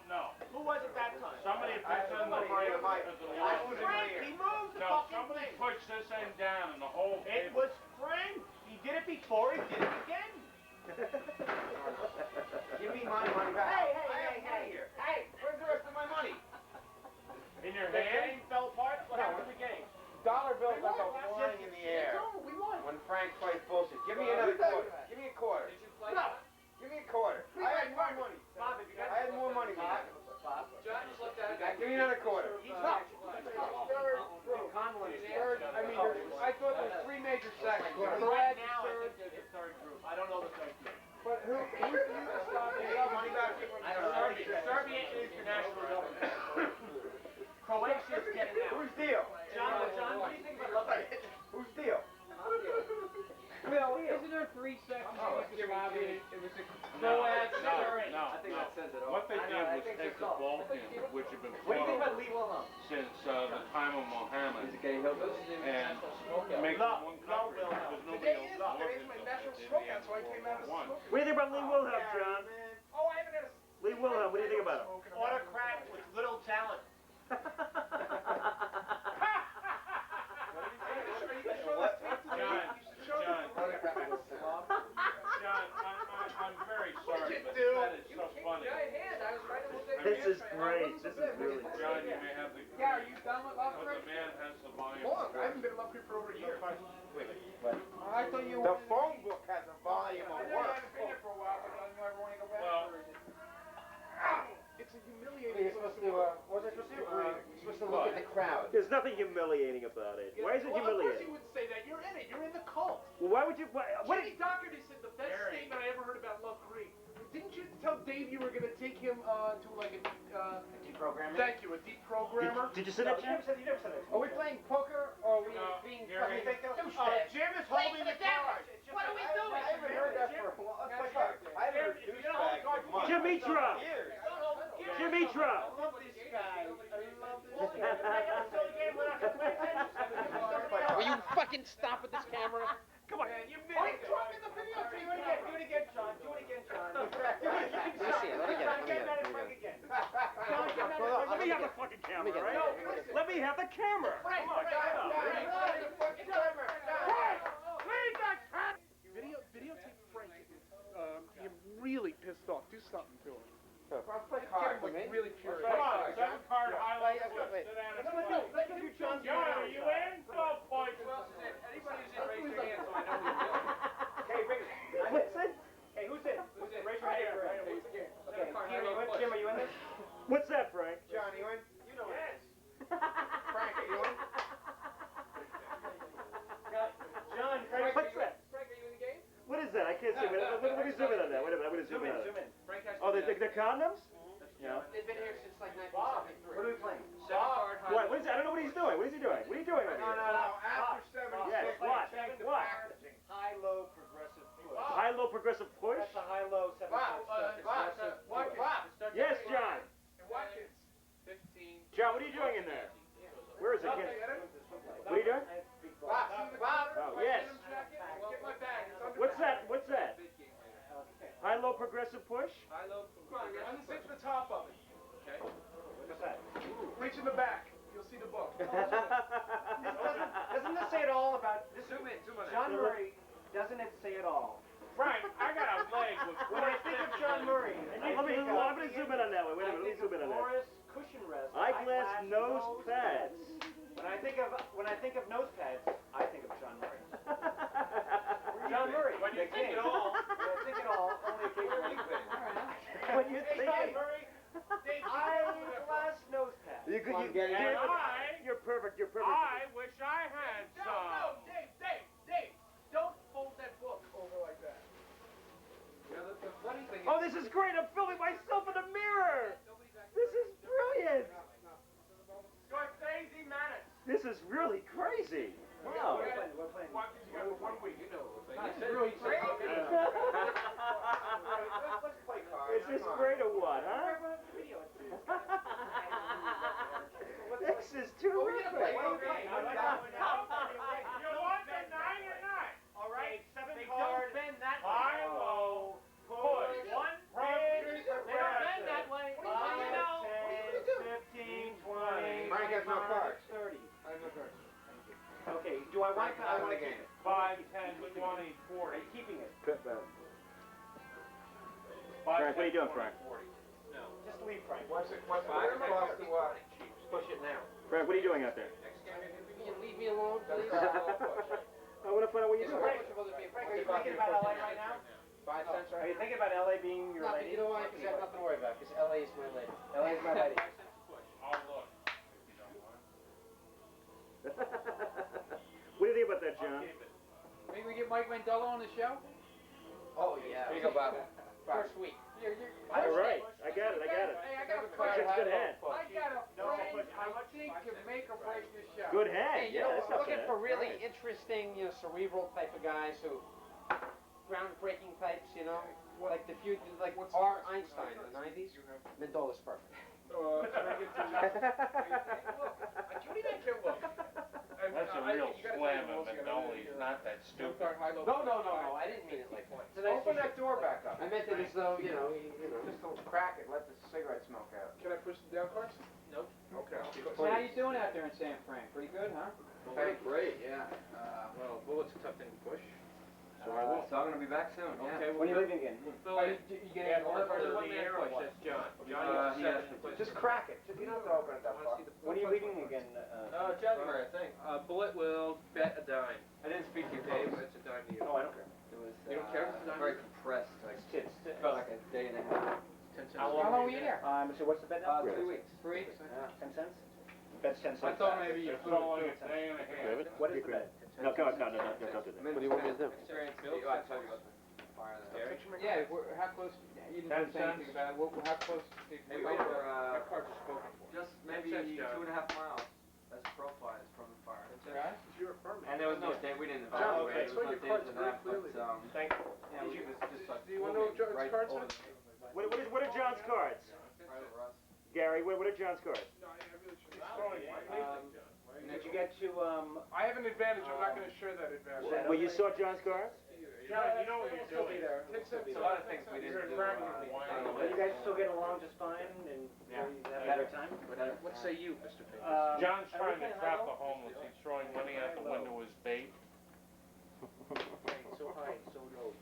Who was it that time? Somebody pushed in the frame because of the wall. Frank. He moved the No, fucking somebody thing. pushed this end down and the whole It table. was Frank. He did it before. He did it again. Give me my money back. Hey, where's the rest of my money? In your The hand? game fell apart. What happened to the game? Dollar bills are go flying in the air. We won. When Frank plays bullshit. Give me another quarter. Give me a quarter. No. Give me a quarter. I had more money. Bob, if you got I had more money than that. John just looked at it. Give me another quarter. I mean, I thought there was three major sections. Right now, I think they're the third group. I don't know the third group. But who's Money back. Serbia is the national government. Croatia is getting out. Whose deal? John, what do you think about Love? Whose deal? Bill, isn't there three sections of Yugoslavia? It was a Croats, No. I think that says it all. What they did was take the Balkans, which have been What do you think fought about Lee Wilhelm? since the time of Muhammad, Is it getting help? and make them one country because nobody else is looking at them in the end of World War I. What do you think about Lee Wilhelm, John? Oh, I haven't had a... Lee Wilhelm, what do you think about him? Autocrat with little talent. John, I'm very sorry, but that is so funny. This is great. This is really John, great. you may have the Yeah, are you done with Love but the man has the volume. Hold on, I haven't been in Love Creek for over a year. I thought you The phone book has a volume of work. for a while, but I know I want to go back. Well, It's a humiliating... You're supposed to, what was I supposed to do? You're supposed to look at the crowd. There's nothing humiliating about it. Why is it Well, of course humiliating? you would say that. You're in it. You're in the cult. Well, why would you? What? Jimmy Doherty said the best statement I ever heard about Love Creek. Didn't you tell Dave you were going to take him to like a... Deprogrammer? Thank you, a deprogrammer? Did you say that, Jim? You never said that. Are we playing poker or are we No, being Gary. fucking Jim is holding the cards. What are we doing? I haven't heard that for a while. I haven't heard douchebag for months. Jim Eatroff. Years. Jim Eatroff. Will you fucking stop with this camera? Come on. You missed it. Do it again, John. Do it again, John. Let me see it. Let me get it. Let me get it. Frank again. Let me have the fucking camera, get it. right? Let me have the camera. Come on. Videotape Frank. Him really pissed off. Do something to him. Cards, Really furious. Come on, 7-card highlight. Sit down and play. John, are you in? 12 points. Anybody who's in, raise your hand so I know who's in. Okay, bring it. Listen. Hey, who's in? Who's in? Raise your hand. Okay, Jim, are you in this? What's that, Frank? John, are you in? You know it. Frank, are you in? John, What's that? Frank, are you in the game? What is that? I can't see. What are you zooming on that? Wait a minute. I'm going to zoom in on it. Frank has Oh, the condoms? Yeah. They've been here since like What 1973. are we playing? 7-card highlight. What is that? I don't know what he's doing. What is he doing? What are you doing over here? After 76, Yes, what? What? High-low progressive push. High-low progressive push? That's a high-low 7 Yes, John. And Watkins, 15. John, what are you doing in there? Where is it? What are you doing? Oh, yes. Get my bag. It's under What's my that? What's that? big game later. High-low progressive push? High-low. Come on, unzip the top of it. Okay. What's that? Reach in the back. You'll see the book. Doesn't this say it all all about this. Zoom in on John Murray, doesn't it say it all? Frank, I got a leg with When I think of John Murray, I'm gonna zoom in on that one. Wait a minute, let me zoom in on that. Morris cushion rest, Eyeglass nose pads. When I think of nose pads, I think of John Murray. John Murray. When you think it all. When I think it all, only occasionally. When you think John it. Murray, eyeglass nose pads. You're perfect. You're perfect. I wish I had some. No, Dave, don't fold that book over like that. You know, the funny thing is... Oh, this is great. I'm filming myself in the mirror. This is brilliant. Scorsese Manus. This is really crazy. Wow. We're playing. Why, 'cause you got 1 week, you know. It's really crazy. Let's play cards. Is this great or what, huh? This is terrific. You want the 9 or not? All right, 7 They cards. don't bend that way. High, low, push. One pin. They don't bend that way. 5, 10, 15, 20. Frank has no cards. 30. I have no cards. Okay, do I want I want to the game. 5, 10, 20, 40. Are you keeping it? Frank, what are you doing, Frank? Just leave, Frank. What's it cost to push it now? Frank, what are you doing out there? Can you leave me alone, please? I want to find out what you're doing. Frank, are you thinking about LA right now? 5 cents Are right you thinking about LA being your now? lady? You know why? Because I have nothing to worry about. Because LA is my lady. LA is my lady. I'll look. If you don't mind. What do you think about that, John? Maybe we get Mike Mandello on the show? Oh, yeah. Here you go, Bob. First week. All right, I got it. Hey, I got a That's friend. a good hand. I got a friend I think can make or break this show. Good hand. Hey, you know, Yeah, that's we're not looking bad. for really interesting, cerebral type of guys who, groundbreaking types, like the few, like R. Einstein in the 90s. Mandela's perfect. Judy didn't care look. That's a real slam of Mandola. He's not that stupid. No, I didn't mean it like that. Open that door back up. I meant it as though, Just don't crack it. Let the cigarette smoke out. Can I push the down cards? Nope. Okay. So how you doing out there in San Fran? Pretty good, huh? Hey, great, yeah. Well, Bullet's a tough thing to push. So I'm gonna be back soon, yeah. Okay, When are you leaving again? You getting one for the year or what? That's John. Just crack it. You don't have to open it that far. When are you leaving again? January, I think. Bullet will bet a dime. I didn't speak to you, Dave, Dave. it's a dime to you. Oh, I don't care. It was, You don't care if it's a dime? very compressed, like, It's felt like a day and a half. 10 cents. How long were you there? So what's the bet now? 3 weeks. 3 weeks? Yeah. 10 cents? Bet's 10 cents. I thought maybe you It's only a day and a half. What is the bet? No, come on, no, don't do that. What do you want me to do? Experience Oh, I told you about the fire that happened. Yeah, how close, you didn't say anything about it, how close did Hey, we we were? were, That card's spoken for. just maybe 2.5 miles as a profile from the fire. Right? You're affirming. And there was no date, we didn't John, evaluate, that's it was why no your days cards and very that, clearly. but, Thank you. yeah, we was just like, Do you wanna know what John's right cards over are? What are John's cards? right over us. Gary, what are John's cards? No, I really shouldn't. Did you get to, I have an advantage. I'm not going to share that advantage. Well, you saw John's cards? John, you know what you're doing. Takes It's a lot of things we didn't do. are you guys still getting along just fine and Yeah. you have a better time? What say you, Mr. Pincus? John's trying to trap the homeless. He's throwing money out the window as bait. So high, so low.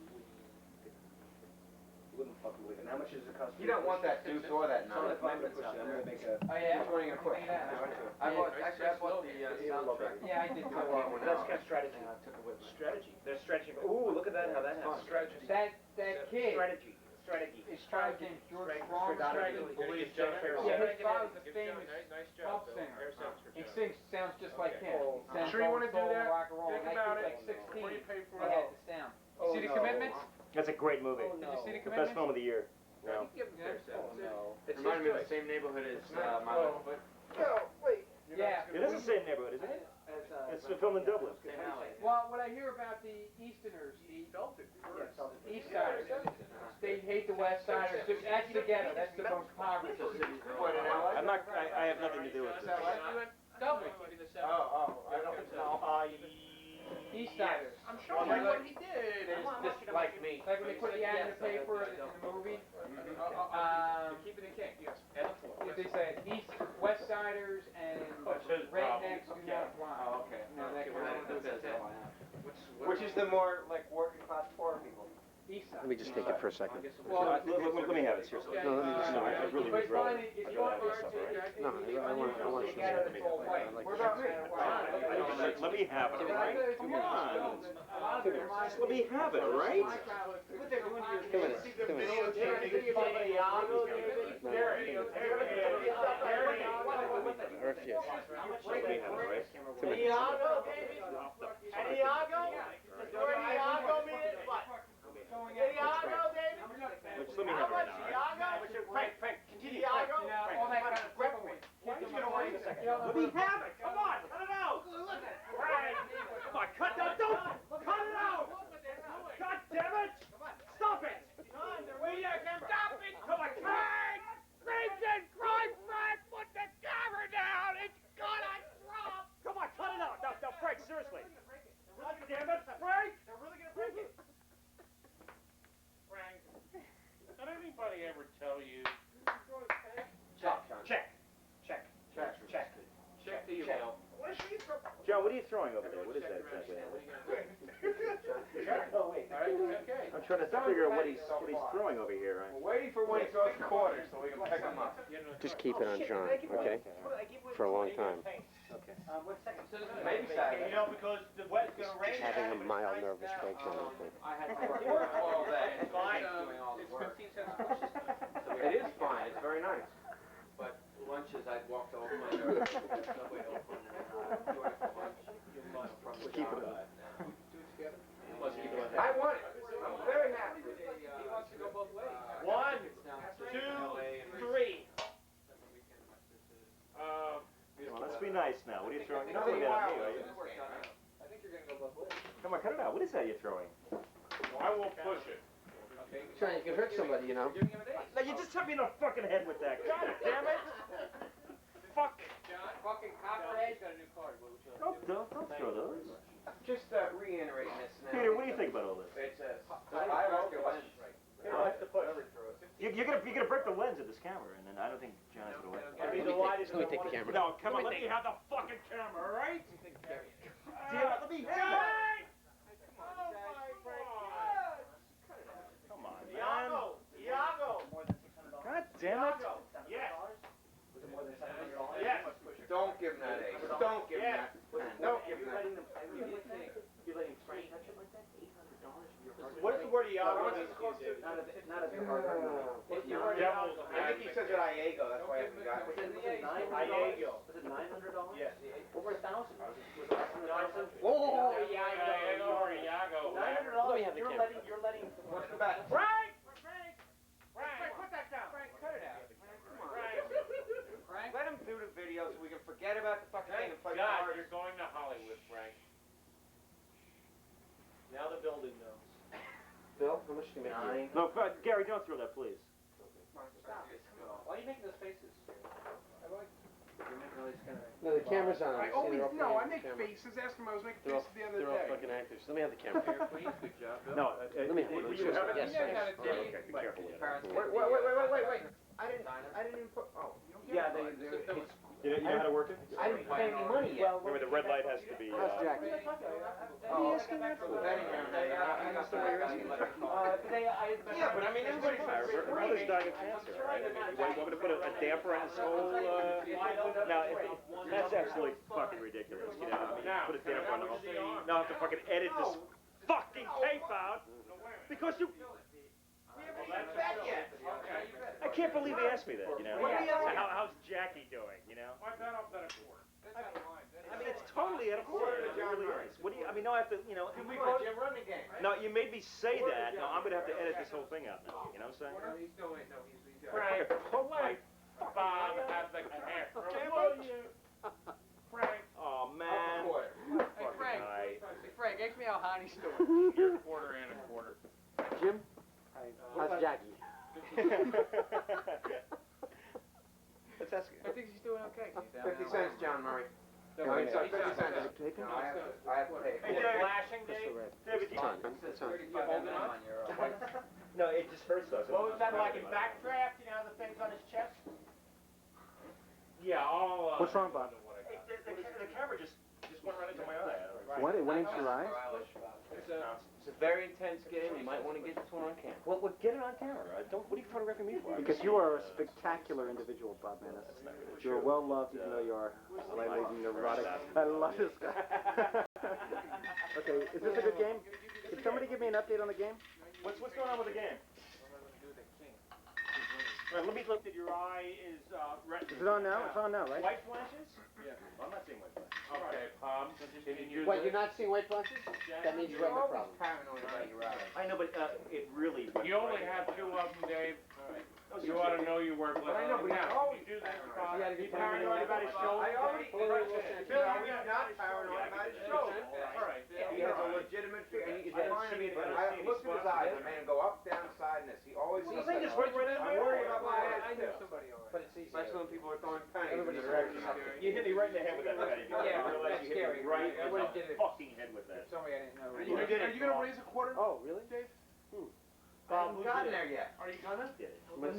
You wouldn't fucking believe it. How much does it cost? You don't want that deuce or that So nine. if I'm gonna push it, I'm gonna make a. Oh, yeah? Which one are you gonna push? I bought the soundtrack. Yeah, I did too. That's kind of strategy. And I took it with me. Strategy. There's strategy. Ooh, look at that, how that happens. Strategy. That kid Strategy. Strategy. is trying to get George Strong. Believe John Yeah, his father's a famous pop singer. He sounds just like him. He Sure you wanna do that? Rock and roll. Think And about that kid's it. like 16. Before you pay for He it. had this down. See the commitments? That's a great movie. Did you see the The best commitments? film of the year. No. Yeah. It reminded me of the same neighborhood as my Oh, but no, wait. Yeah. It is the same neighborhood, isn't it? It's filmed in Dublin. same alley. Well, what I hear about the Easterners, the East Siders, they hate the West Siders. That's the ghetto. That's the most poverty. I'm not. I have nothing to do with this. Dublin. I don't know. East Siders. I'm showing you what he did. Just like me. Like when they put the ad in the paper in the movie. Keeping it king, yes. And the floor. They say West Siders and That's his rednecks do not fly. Oh, okay. No, that kind of Which is the more like working class poor people? Let me just take it for a second. Let me have it, seriously. No, let me just. No, I really would rather. If you want No, I want to show you. What about me? Let me have it, right? Come on. Just let me have it, right? What they're doing here. 2 minutes. 2 minutes. I refuse. Let me have it, right? 2 minutes. Just let me have it right now, right? Frank, continue. all that kind of crap away. Let me have it. Come on, cut it out. Right. Come on, cut that. Don't cut it out. God damn it. Stop it. Stop it. Come on, Frank. Vincent, cry, Frank. Put the camera down. It's gonna drop. Come on, cut it out. No, Frank, seriously. God damn it, Frank. They're really gonna break it. Frank, did anybody ever tell you? Check the email. John, what are you throwing over there? What is that exactly? I'm trying to figure out what he's throwing over here. Right? We're waiting for when he throws quarters so we can pick him up. Just keep it on John, okay? For a long time. Okay. Maybe Saturday. You know, because the wet's gonna rain. Having a mild nervous breakdown, I think. I had to work all day. It's fine. Doing all the work. It is fine, it's very nice. But lunches, I'd walked over my nerves. Subway open, doing it for lunch. Just keep it on. I want it. I'm very happy. He wants to go both ways. 1, 2, 3. Come on, let's be nice now. What are you throwing? You're not throwing that at me, are you? I think you're gonna go both ways. Come on, cut it out. What is that you're throwing? I will push it. Trying to hurt somebody, you know. No, you just hit me in the fucking head with that. God damn it! Fuck! Fucking cockroach. Got a new card. What would you like? Don't throw those. Just reiterating this now. Peter, what do you think about all this? It says, I like your lunch. You're gonna break the lens of this camera, and then I don't think John's gonna win. Let me take the camera. No, come on, let me have the fucking camera, all right? Damn it, let me have it! Come on, man. Iago. God damn it! Yes. Yes. Don't give him that ace. Don't give him that. Don't give him that. What is the word Iago? Not a hard I think he says it Iago, that's why I haven't got it. Iago. Was it $900? Yes. Over 1,000? Whoa! Iago. Let me have the camera. You're letting. What's the bet? Frank, put that down. Frank, cut it out. Frank. Let him do the video so we can forget about the fucking thing and play God, cards. you're going to Hollywood, Frank. Now the building knows. Bill, how much do you make? No, Gary, don't throw that, please. Why are you making those faces? No, the camera's on. I See, always, they're all no, I playing make the camera. faces. Ask him, I was making They're all, faces the other they're all day. fucking actors. Let me have the camera. Good job, Bill. No, Let me have it. will you have it? Yes, thanks. Okay, be careful. Wait. I didn't even put, Yeah, You know how to work it? I didn't pay any money yet. Remember, the red light has to be. How's Jackie? Yeah, but I mean, everybody's Her mother's dying of cancer, right? I mean, you want me to put a damper on his whole, now, that's absolutely fucking ridiculous, you know? I mean, put a damper on the whole thing. Now I have to fucking edit this fucking tape out because you... I can't believe he asked me that, you know? How's Jackie doing, you know? Why that up that a quarter? I mean, it's totally out of order. It really is. What do you? I mean, now I have to, you know. Can we go Jim run the game? No, you made me say that. Now I'm gonna have to edit this whole thing out now. You know what I'm saying? He's still waiting. No, he's Frank, Bob has the camera. Will you? Frank. Oh man. Hey, Frank, ask me how Honey's doing. Your quarter and a quarter. Jim? How's Jackie? Let's ask I think she's doing okay. 50 cents, John Murray. No, Sorry, 50 Is cents. it taken? No, I have to pay. Is it flashing, Just Dave? the red. David, It's on. It's on. No, it just hurts though. What was that like in backdraft? You know, the things on his chest? Yeah, I'll. What's wrong, Bob? The camera just went right into my eye. What? It went into your eye? It's a very intense game. You might want to get this one on camera. Well, get it on camera. What are you photographing me for? Because you are a spectacular individual, Bob Manus. You're well loved, even though you are slightly neurotic. I love this guy. Okay, is this a good game? Can somebody give me an update on the game? What's going on with the game? Right, let me look at your eye is red. Is it on now? It's on now, right? White flashes? Yeah. I'm not seeing white flashes. Okay, can you use What, you're not seeing white flashes? That means you're having a problem. Paranoid about your eyes. I know, but it really. You only have 2 of them, Dave. You ought to know your work. But I know, but now, you always you do this, paranoid. Bob. You paranoid about his shoulder? I already, Bill, you're not paranoid about his shoulder. All right. He has a legitimate fear, and he's fine to me, but I looked at his eyes, the man go up, down, side, and this. He always Well, they just went right in my I'm worried eye. about my eyes. I know somebody already. But it's easy. Especially when people are throwing pennies. Everybody's in very the scary. You hit me right in the head with that penny. Yeah, I realize that's you hit scary. me right I in would've the did it. fucking head with that. Somebody I didn't know. Are you gonna raise a quarter? Oh, really? Dave? I haven't gotten there yet. Are you gonna?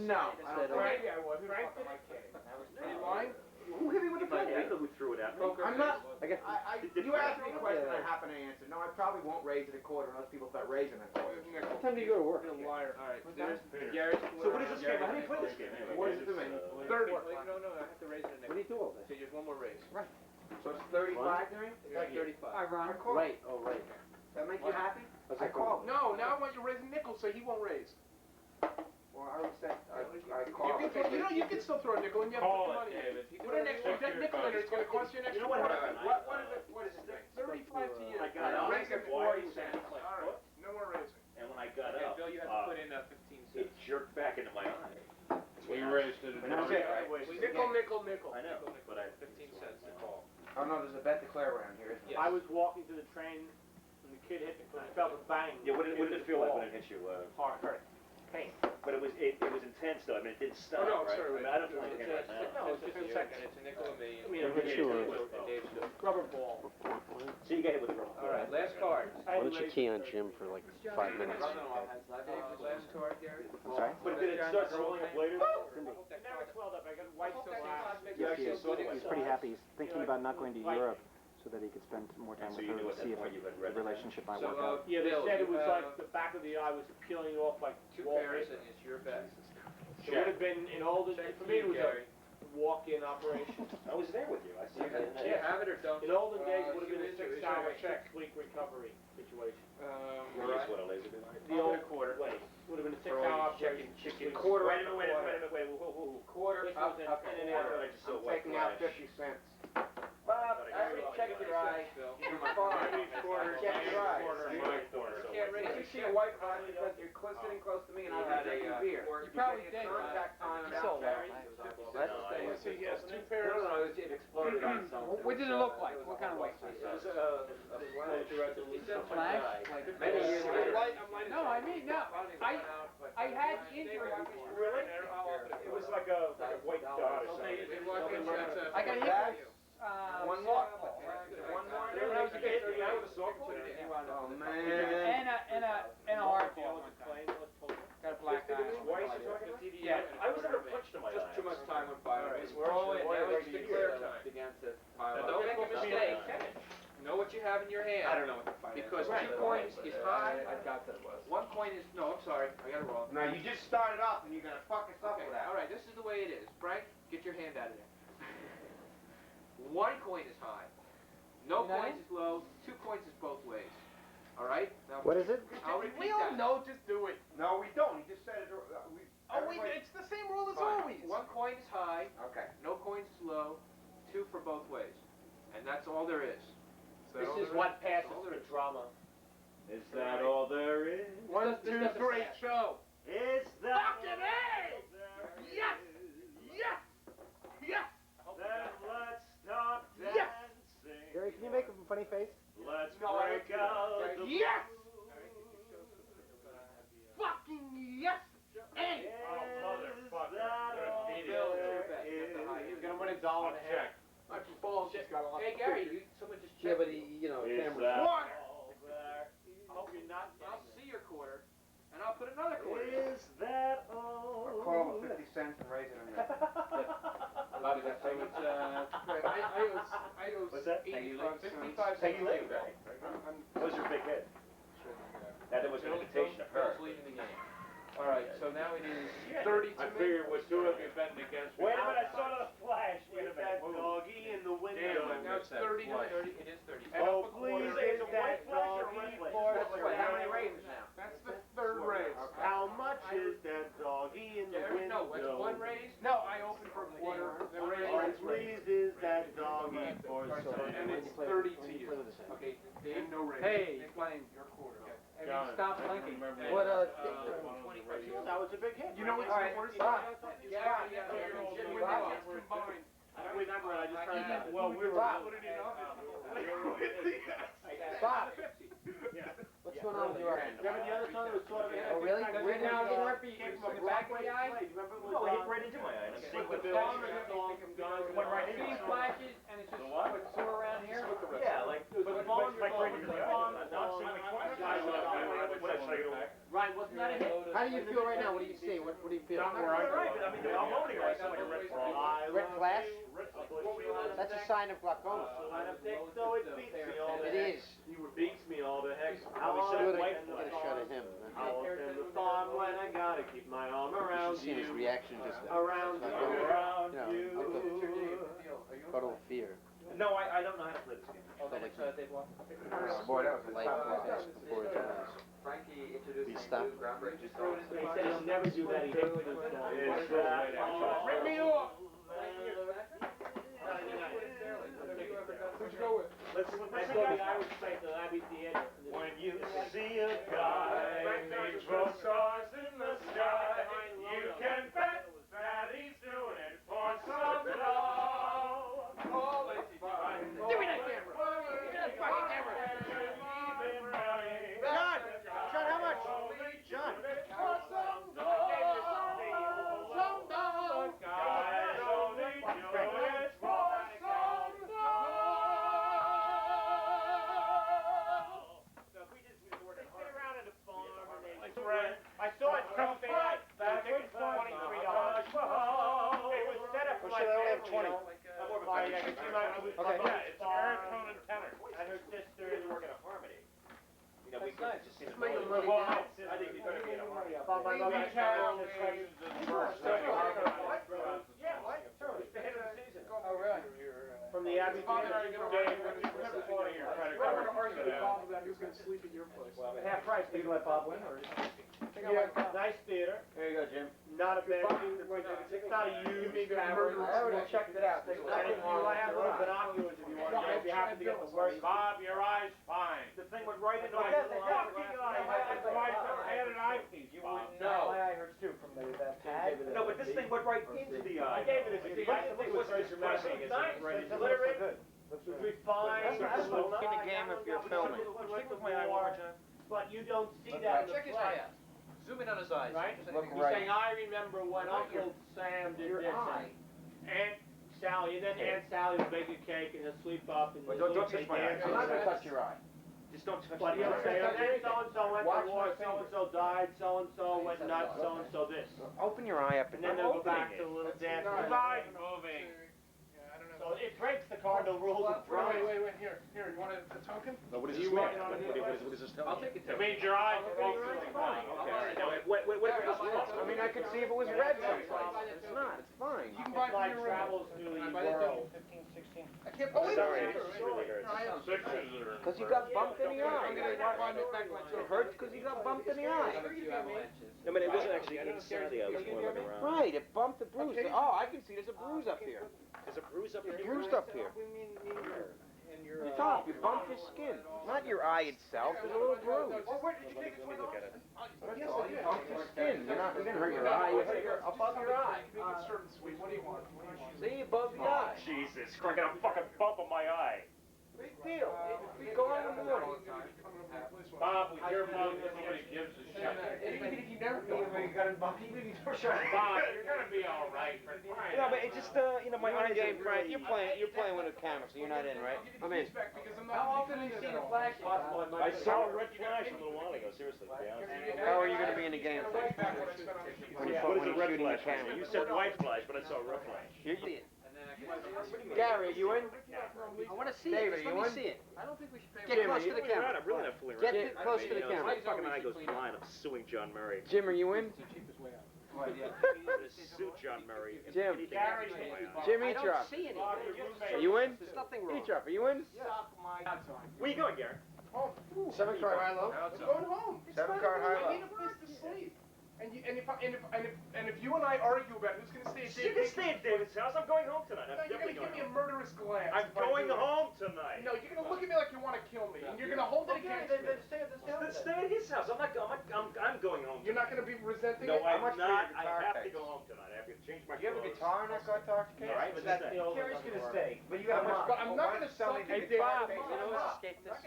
No. Frank? I was. Frank did it? Are you lying? Who hit me with the I penny? know who threw it at me. I'm not. I guess. You asked me a question I happen to answer. No, I probably won't raise it a quarter unless people start raising it. What time do you go to work? You're a liar. All right, there's Gary's. So what is this game? How do you play this game anyway? What is it to me? 30. No, I have to raise it a What do you do all day? So just one more raise. So it's 35 to me? Like 35. I called. Right, oh, right. That make you happy? What's I that called? called. No, now I want you to raise a nickel so he won't raise. Well, I already said I You called. you can still throw a nickel and you have to Call put the money it, in. David. He Put an extra nickel in it, it's gonna cost you an extra You know what quarter. happened? What is it? 35 to you. I got up. Raise it Why 40 was cents. that? Alright, no more raising. And when I got Okay, up, Bill, you have to put in 15 it cents. jerked back into my eye. We raised it. And that's it, right? Nickel. I know, but I 15 cents to call. Oh no, there's a bet declare around here. Yes. I was walking to the train and the kid hit me because I felt a bang. Yeah, what did it feel like when it hit you? Hard. Pain. But it was intense though. I mean, it didn't stop, Oh, no, right? sorry, I mean, I don't feel like it right now. No, it's just a second. It's a nickel and me. I mean, I'm it's sure. a Dave's doing. rubber ball. So you got hit with a rubber. All right, last card. Why don't you key on Jim for like 5 minutes? Last card, Gary. I'm sorry? But did it start swelling up later? It never swelled up. I got white till last. He's pretty happy. He's thinking about not going to Europe so that he could spend more time So with you her knew to at see that if point you had the read the relationship might So, work out. Yeah, they Bill, said it you was have like the back of the eye was peeling off like 2 wallpaper. pairs and it's your bet. It would have been in older. For me, it was a walk-in operation. I was there with you. I see that. You have it or don't. In olden days, it would have been a Is your 6-hour, check? 6-week recovery situation. Here's what a laser did. The old quarter. Would have been a 6-hour operation. Quarter. Wait a minute. Quarter. This was And then I just saw I'm white taking out flash. 50 cents. Bob, I already checked your eye. You're fine. Check your eye. Can't raise If you it. see a white flash because you're sitting close to me and I was drinking beer. You probably did. Contact time So out. well. So he has 2 pairs. It exploded on something. What did it look like? What kind of white flash? It was a Flash? Many years ago. No, I mean, no. I had injury. Really? It was like a white dot or something. I got hit. One more. One more. When I was a kid. Oh man. And a hard ball. Got a black eye. Yeah, I was never punched in my eye. Just too much time went by. Now it's declare time. Began to pile up. Don't make a mistake. Know what you have in your hand. I don't know what the fight is. Because 2 coins is high. I doubt that it was. 1 coin is, no, I'm sorry, I got it wrong. No, you just started off and you're gonna fuck us up Okay, with that. all right, this is the way it is. Frank, get your hand out of there. 1 coin is high. No coins is low. 2 coins is both ways. All right? Now, What is it? I'll repeat We all that. know, just do it. No, we don't. He just said it. It's the same rule as Fine. always. 1 coin is high. Okay. No coins is low. 2 for both ways. And that's all there is. This is what passes for drama. Is that all there is? 1, 2, 3, show. Is that Fucking A! Yes! Yes! Yes! Then let's stop Yes! dancing. Gary, can you make a funny face? Let's break out the Yes! Fucking yes! A! He's gonna win $1.50. My balls just got a lot. Hey, Gary, someone just checked. Yeah, but camera. One! I hope you're not. I'll see your quarter, and I'll put another quarter. Is that all? I'll call him 50 cents and raise it on you. Bobby, that payment, I owe What's that? $85. have Peggy something Lee, to do. right? That was your big hit. That was an invitation of her. Bill's leaving the game. All right, so now it is Yeah. 30 to I me. figured with two of you betting against me. Wait a minute, I saw the flash. Wait a minute. doggy in the Damn, I Now it's missed that 30 to flash. 30. It is 30. Oh, And up a please, quarter. is that doggy for That's sale? How many raisins now? That's the third raise. How much is that doggy in the Gary, no, it's window? one raise. No, I opened for a quarter. The raise. Oh, please, is that doggy for And sale? it's 30 to you. Okay, Dave. No raise. Hey, playing your quarter. And John, stop blinking. What, That was a big hit. You know what's All the right, worst? stop. Yeah, Yeah, when Bob. they get combined. I don't remember it, I just heard that. Well, we were Bob. put it in Bob. What's going on with your eye? Remember the other song that was sort of a hit? Oh, really? Right now, getting ready Came from from the back of the eye. Do you remember it was No, it hit right into my eye. With the Bill song, Guns Went right in. See flashes, and it's just what? sore around here. Yeah, like, But but Bond- my brain is like, Bond- I'm not seeing the question. Ryan, wasn't that a hit? How do you feel right now? What do you see? What do you feel? Not right, but I mean, I'm voting right, so like a red flag. Red flash? That's a sign of glaucoma. So it beats me all the It heck. is. Beats me all the heck. How I'll we Good, said I white get flag. a shot of him. I'll attend the farm when I gotta keep my arm You around should see his you. reaction just then. Around It's you. like, Around you know, you. total fear. No, I don't know how to play this game. Felt like he- Boy, that was a life flashed before his eyes. Frankie introduced He stopped. groundbreaking He said he'll never do that. He hates this song. Is that- Rip me off! Who'd you go with? Let's I go saw the Irish place at Abbey Theater. When you see a guy named for stars in the sky, you can bet that he's doing it for some love. Give me that camera. Give me that fucking camera. John! John, how much? John. For some love. Some love. Guys only do it for some love. So if we just resort to around at the farm and they I saw it Thursday night. I think it's $23. It was set up for my family. Okay. Yeah, it's Aaron Conan Tenor. And her sister is working at Harmony. You know, we could just see the Make a photos. little- Well, I think you're gonna be at a Harmony. We channel the questions in first. Yeah, what? Sure, it's the hit of the season. Oh, really? From the Abbey Theater. Dave, what's your credit We're card? gonna argue with Bob about who's gonna sleep at your place. Half price, you can let Bob win, or? Yeah. Nice theater, There you go, Jim. not a bad, it's not a huge tavern. I already checked it out. And if you want to have little binoculars if you want, you'll be happy to get the worst. Bob, your eye's fine. The thing went right into My my fucking eye. That's why I had an eyepiece, Bob. No. My eye hurts too from that pad. No, but this thing went right into the eye. I gave it a good, it was very dramatic. It's nice, it's literate, it's refined. That's in the game if you're filming. Stick with my eye one more time. But you don't see that in the Check his play. eye out. Zoom in on his eyes. Right? Look He's right. saying, I remember when Uncle Sam did Your this. eye. Aunt Sally, and then Aunt Sally will bake a cake and he'll sweep up and But the don't little touch kid my eye. dances. I'm not gonna touch your eye. Just don't touch But the he'll say, eye. and then so-and-so went Watch to war, my finger. so-and-so died, so-and-so went nuts, so-and-so this. Open your eye up And then they'll go back to the little dance. His eye's moving. Yeah, I don't know. So it breaks the cardinal rules of drama. Wait, here, you want a token? What does You this mean? working on it? What does this tell I'll me? take it. It means your eye's focusing. Okay. No, what if it was wrong? I mean, I could see if it was red someplace. It's not. It's fine. You can It's buy it like from your travels through the Can I buy that world. token? 15, 16. I can't believe Sorry, it. it really hurts. Sixes are. Because you got bumped in the eye. I'm gonna find it back my It hurts because you got bumped in the eye. I mean, it wasn't actually inside the eye, it was more looking around. Right, it bumped the bruise. Oh, I can see there's a bruise up here. There's a bruise up It's here. bruised up here. The top, you bumped your skin. Not your eye itself, there's a little bruise. Where did you take it? Let me look at it. You bumped your skin. You didn't hurt your eye, you hurt your, above your eye. Make it short and sweet. What do you want? See, above the Oh, eye. Jesus, I got a fucking bump on my eye. Big deal. Be gone in the morning. Bob, with your mouth, nobody gives a shit. Even if you never go, Bob, you're gonna be all right. For crying Yeah, out but it just, my eye game, Frank, you're playing with a camera, so you're not in, right? I'm in. How often have you seen a flash? I saw a red flash a little while ago, seriously, to be honest. How are you going to be in the game? Frank? What is a red flash? You said white flash, but I saw a red flash. You're Gary, are you in? I want to see David, it. are Just you let me in? see it. I don't think we should pay. Get close to the camera. I'm really not fooling Get around. close to the If camera. my fucking eye goes blind, I'm suing John Murray. Jim, are you in? I'm gonna sue John Murray. If Jim. anything happens to my eye. Jim I don't Eatroff. see anything. Are you in? There's nothing wrong. Eatroff, are you in? Where you going, Gary? Home. 7-card high-low. I'm going home. 7-card I high-low. need a place to sleep. And if you and I argue about who's gonna stay at You can stay at David's house. I'm going home tonight. I'm you're gonna definitely give me going a home. murderous glance. I'm if I going do it. home tonight. No, you're gonna look at me like you want to kill me, and you're gonna hold it against me. Then stay at his house. I'm going home. You're not gonna be resenting No, it. I'm not. I have to go home tonight. I have to change my Do you have a clothes. guitar in that guitar case? All right, let's stay. Gary's gonna stay, but you But got I'm not gonna suck Hey, it. Bob, you know what's escape this?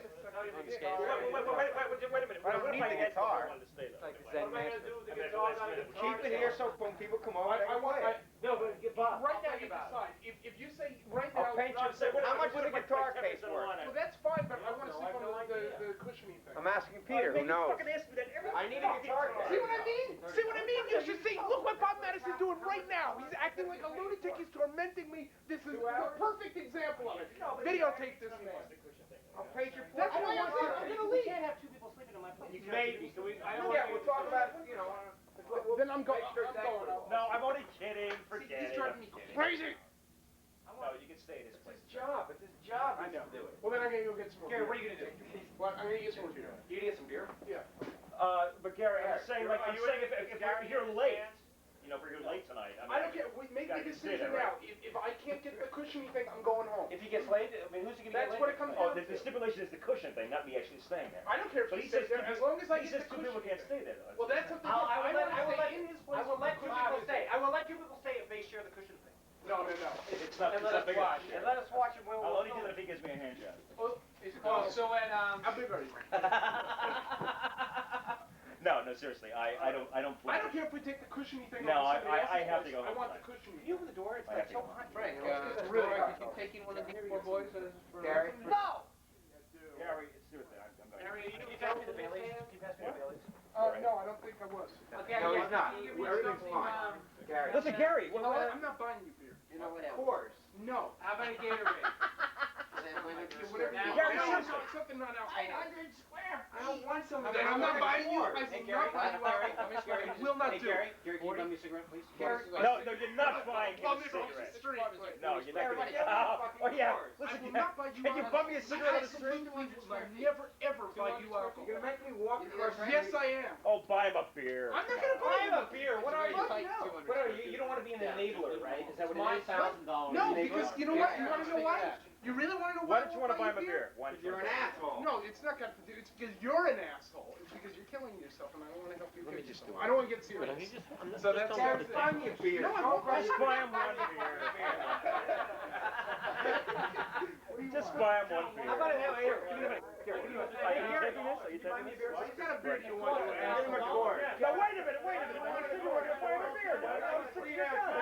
Wait a minute. I don't need the guitar. I wanted to stay, though. Like Zen master. Keep it here so when people come over, they can play it. No, but Bob. Right now, you decide. If you say right now. I'll paint you. How much would a guitar case worth? Well, that's fine, but I want to sleep on the cushiony thing. I'm asking Peter, who knows? I need a guitar case. See what I mean? See what I mean? You should see. Look what Bob Manus is doing right now. He's acting like a lunatic. He's tormenting me. This is the perfect example of it. Videotape this. I'll paint your That's why I'm gonna leave. can't have two people sleeping in my place. Maybe. Yeah, we'll talk about, you know. Then I'm going. No, I'm only kidding. Forget He's it. driving me crazy. No, you can stay at his place. Job. It's his job. I know. Well, then I'm gonna go get some more. Gary, beer. what are you gonna do? Well, I'm gonna get some more beer. You gonna get some beer? Yeah. But Gary, I'm saying if you're late, you know, if you're late tonight. I don't care. We make the decision now. If I can't get the cushiony thing, I'm going home. If he gets late, I mean, who's he gonna get That's late? what it comes Oh, down the to. stipulation is the cushion thing, not me actually staying there. I don't care if But he he says stays there, as long as I he get says the two people cushiony can't thing. stay there, though. Well, that's something. I will let in his place. two people stay. I will let two people stay if they share the cushion thing. No. It's not And let us big watch. issue. And let us watch it when I'll we'll only do that if he gives me a hand job. So at I'll be ready. No, seriously, I don't I plan. don't care if we take the cushiony thing. No, over somebody I else's have to place. go I home want the tonight. cushiony. You open the door, it's I like have to so go. hot. Frank, really could you take in one of these poor boys that is for Gary? No! Gary, seriously, I'm going. Harry, you pass me the Baileys? Can you pass me the Baileys? No, I don't think I was. No, he's not. Everything's fine. Gary. Listen, Gary. You know what? I'm not buying you beer. You know what? Of course. No. How about a Gatorade? Whatever you Gary, want. seriously. Something not alcoholic. 800 square. I don't want some of that. I'm not buying you. I Hey, will not buy you alcohol. I will not Hey, do. Gary, can you buy me a cigarette, please? No, you're not buying him a cigarette. No, you're not going to. Oh, yeah. Listen, can you bum me a cigarette on the street? Will never ever buy you alcohol. You're gonna make me walk across the Yes, I am. Oh, buy him a beer. I'm not gonna buy I you have a beer. What are you? No. What are you? You don't want to be an enabler, right? Is that what it is? No, because you know what? You want to know why? You really want to know Why why? don't you want to buy him a beer? Why don't you? You're an asshole. No, it's not got to do. It's because you're an asshole. It's because you're killing yourself, and I don't want to help you kill yourself. I don't want to get serious. So that's Gary, buy me a beer. No, I won't buy Just you. buy him one beer. Just buy him one beer. How about it? Here, give me a minute. Gary, give me a minute. Are you taking this? Are you taking this? What kind of beer do you want? Give him a quart. No, wait a minute. I said you were going to buy him a beer. I was sitting here down.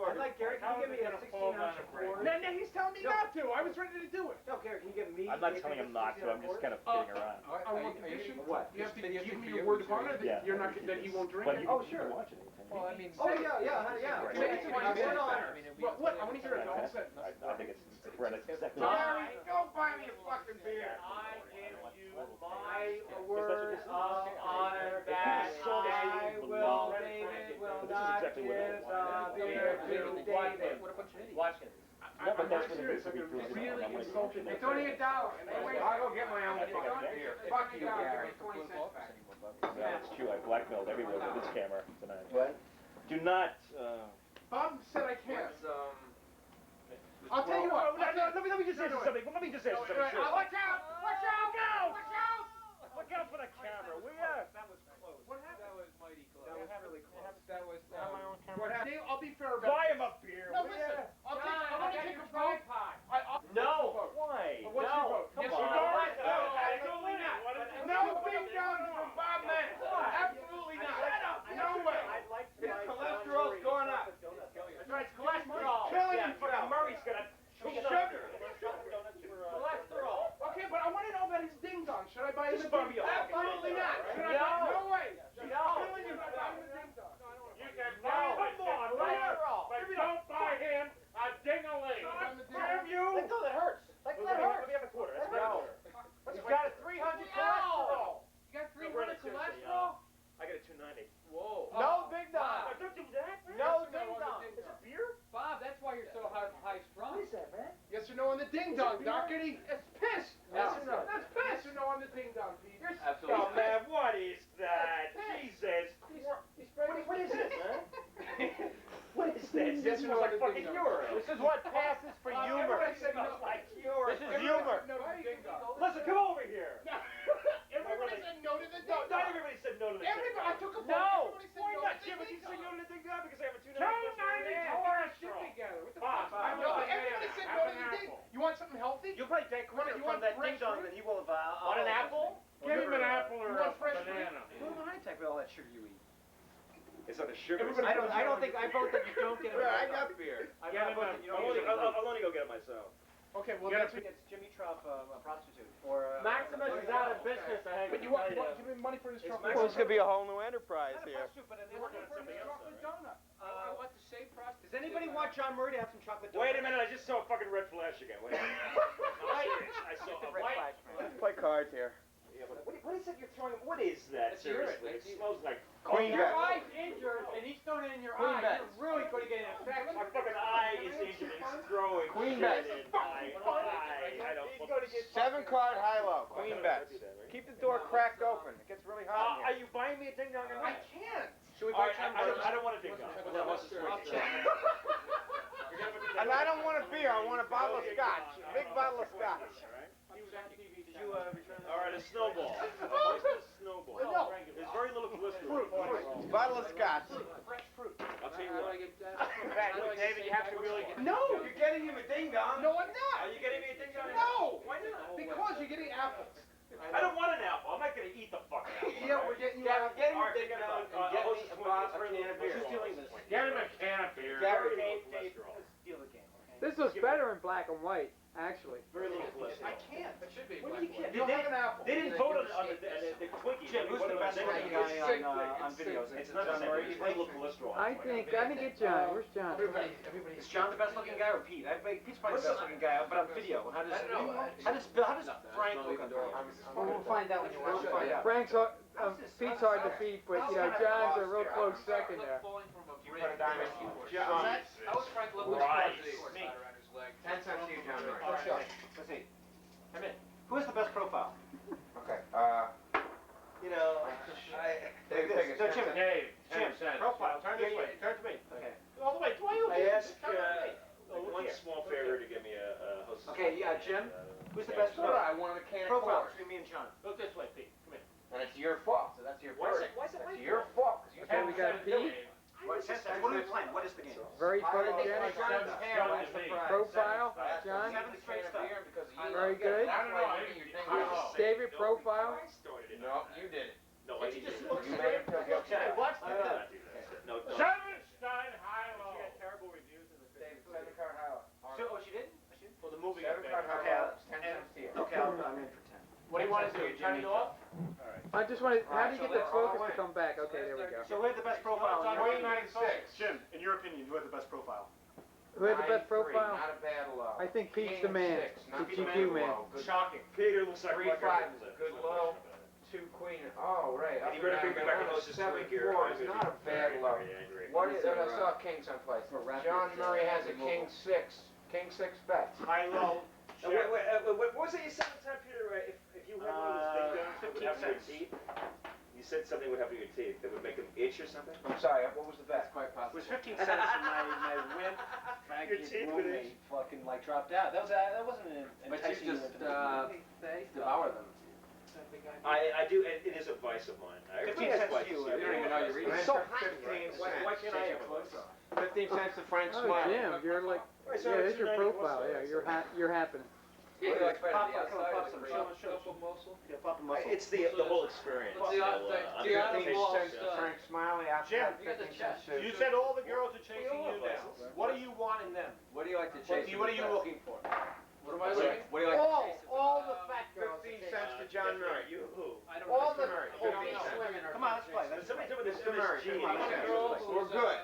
I'd like Gary, can you give me a 16-ounce quart? No, he's telling me not to. I was ready to do it. No, Gary, can you give me? I'm not telling him not to. I'm just kind of kidding around. I want condition. What? You have to give me your word of honor Yeah. that you're not that you won't drink But it. you can watch it. Well, I mean, Oh, yeah. Make it to my Word word on honor. What? I want to hear it all said. I think it's credit. Gary, go buy me a fucking beer. I give you my word of honor that I will, David, will not give the beer to David. Watch it. No, but that's I'm what serious. it I'm is. really insulted. it's only $1. I'll go get my own fucking beer. Fuck you, Gary. 20 cents back. Yeah, it's true. I blackmailed everyone with this camera tonight. What? Do not. Bob said I can't. What's, I'll tell you what. Let me just say something. Let me just say something. Watch out! Watch out! Watch out! Watch out! Look out for the camera. We are. That was close. What happened? That was mighty close. That was really close. That was. What happened? I'll be fair about Buy it. him a beer. No, listen. I want to take a vote. No. Why? What's your vote? Come Yes, on. you don't. Absolutely not. No big guns from Bob Manus. Absolutely not. No way. His cholesterol's going up. That's right, it's cholesterol. Killing him for Murray's gonna. Sugar. Cholesterol. Okay, but That's smells like fucking urine. This is what passes for humor. Everybody smells like urine. This is humor. Listen, come over here. Everybody said no to the No, dingo. not everybody said no to the dingo. Everybody, I took a vote. No. Everybody said Why no not? to the Jim, you dingo. say no to the dingo because I have a 290 together. What the Bob, fuck? I know, but everybody said no to the dingo. You want something healthy? You probably take Cornel You from want that fresh ding dong fruit? that he will have. Want an apple? Get him an apple or You a want fresh fruit? banana. Who am I take with all that sugar you eat? It's not a sugar. I don't think I vote that you don't get it. I got beer. Get him a- I'll only go get it myself. Okay, well, Get that's It's Jim Eatroff, a prostitute. Or, Maximus is out of business. I hate But to you want, tell you. give me money for this It's chocolate. Maximus. This could be a whole new enterprise Not a here. prostitute, but they Money work for this chocolate donut. I want the same process. Does anybody want John Murray to have some chocolate donuts? Wait a minute, I just saw a fucking red flash again. Wait a minute. No, I'm serious. I saw a white. Let's play cards here. Yeah, but what is it you're throwing? What is that? That's urine. Seriously, it smells like. Queen Your bet. eye's injured, and he's throwing it in your Queen eye. bet. You're really going to get an infection. My fucking eye is injured. It's throwing. Queen shit bet. in my eye. I don't. He's going to get 7-card high-low. Queen bets. Keep the door cracked open. It gets really hot in Are here. you buying me a ding dong or I not? can't. Should we All buy right, John I don't want a ding dong. And I don't want a beer. I want a bottle of scotch. A big bottle of scotch. Did you return? All right, a snowball. A snowball. No. There's very little glycerin. Bottle of scotch. I'll tell you what. David, you have to really get... No. You're getting him a ding dong. No, I'm not. Are you getting me a ding dong? No. Why not? Because you're getting apples. I don't want an apple. I'm not gonna eat the fucking apple. Yeah, we're getting you apples. Get him All a right, ding dong and I'll get me just a point box this of very can of little beer. cholesterol. Who's stealing this? Get him a can of beer. Very Gary, low cholesterol. steal the can. This looks better in black and white, actually. Very little cholesterol. I can't. It should be. What do you get? You don't have an apple. They didn't vote on the Twinkies. Jim, who's the best looking guy on videos? It's not the same. It's very little cholesterol. I think get John. Where's John? Is John the best looking guy or Pete? Pete's probably the best looking guy, but on video. How does Frank look on video? Well, we'll find out when you watch it. Frank's Pete's hard to beat, but John's a real close second there. How was Frank looking? Right. 10 cents to you, John. Okay. Let's see. Come in. Who has the best profile? Okay. You know, Dave, take it. No, Jim. Dave, Jim, 10 cents. profile. Turn this way. Turn to me. Okay. All the way. Why you I here? ask Turn to me. one small favor to give me a host. Okay, yeah, Jim. Who's the best I wanted a can of profile Coors. between me and John? Look this way, Pete. Come here. And it's your fault, so that's your Why is fault. it? Why is it? That's your fault. 'cause you Okay, we got Pete. What are we playing? What is the game? Very photogenic. Profile. John. Seven straight stuff. Very good. I don't know. I think you David, profile. No, you did it. No, I didn't. You made him feel guilty. Hey, watch I the did not do that. No, don't. Sevenstein High-Low. She got terrible reviews in the David, 7-card highlight. Oh, she did? for the movie. 7-card Okay, highlight. 10 cents to you. Okay, I'm in for 10. What do you want to do? Turn it off? I just wanted. How do you get the focus to come back? Okay, there we go. So who had the best profile? No, it's on 26. Jim, in your opinion, who had the best profile? Who had the best 93, profile? Not a bad low. I think Pete's King the man. 6, not The the GQ man. low. Good. Shocking. Peter looks like 3 5 is a good low. 2 queen. Oh, right. And you better bring me back a host this 7 week here. 4 is not a bad low. Angry. What is it? I saw king someplace. John Murray has a king 6. King 6 bet. High low. What was it you said one time, Peter? If you had one of those big guns, 15 cents. You said something would happen to your teeth that would make them itch or something? I'm sorry, what was the bet? Quite It possible. was 15 cents and my wimp, Your teeth would itch. Fucking like dropped out. That wasn't an But enticing. you just devour them. I do, and it is a vice of mine. 15 cents to you. You don't even know you're eating. It's so hot. 15 cents. Why can't I have a voice? 15 cents to Frank Oh, Smiley. Jim, you're like. Right, so Yeah, it's there's your 290 profile. plus, Yeah, so you're happening. What do you like better, Pop- the outside pop or some the shell. Yeah, pop them up. It's the whole experience. What's the So, outside? I'm The gonna outside taste wall this, stuff. Frank Smiley, after Jim, that you got the 15 chest. cents. You said all the girls are chasing you now. What do you want in them? What do you like to What chase? are you looking for? What am I looking? What do you like to chase? All the fat girls. 15 cents to John Murray. You who? All the Obese women are. Come on, let's play. Somebody tell me this Mr. Murray, MSG. come on, Girls We're who's, good.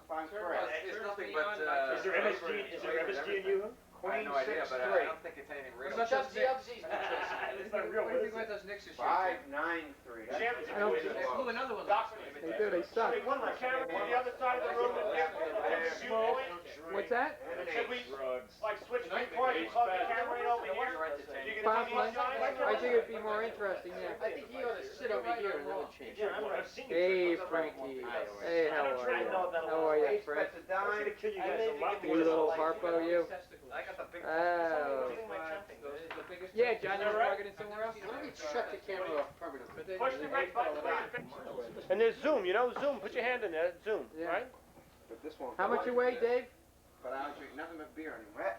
Fine Correct. It's nothing but. Is there MSG? Is there MSG in you? I have no idea, but I don't think it's anything real. It's not just the Ugsies. It's not real. What do you think about those Knicks this year? 593. Jim, I don't- Ooh, another one. Doctor. They do. They suck. One camera on the other side of the room. What's that? Should we, Drugs. like, switch reports and plug the camera in over here? You gonna tell me I think it'd be more interesting, yeah. I think he ought to sit over here and that would change. Yeah, I've seen you. Hey, Frankie. Hey, how are you? How are you, Frank? I'm gonna kill you guys a lot. You little harpo, you. I got the big Oh. Yeah, John, you're plugging it somewhere else? Let me shut the camera off permanently. Push the red button. And there's zoom, you know, zoom. Put your hand in there, zoom, Yeah. right? But this won't. How much you weigh, Dave? But I don't drink nothing but beer anymore.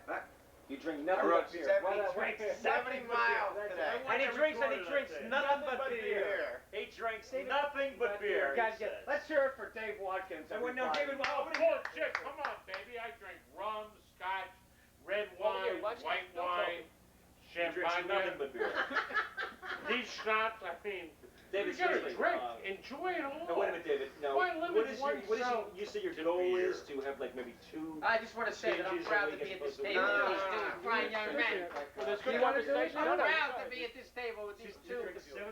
You drink I nothing rode but beer. 70 miles today. And he drinks nothing but beer. He drinks nothing but beer. Guys, let's hear it for Dave Watkins. Oh, bullshit, come on, baby. I drink rum, scotch, red wine, white wine, champagne. Nothing but beer. These shots, I mean, David, you gotta seriously, drink, enjoy it all. No, wait a minute, David. No. Why live What in is one your, cell? you say your goal is to have like maybe 2. I just want to say that I'm proud to be at this table with these two fine young men. Well, there's You good want to do it? conversation. I'm proud to be at this table with these two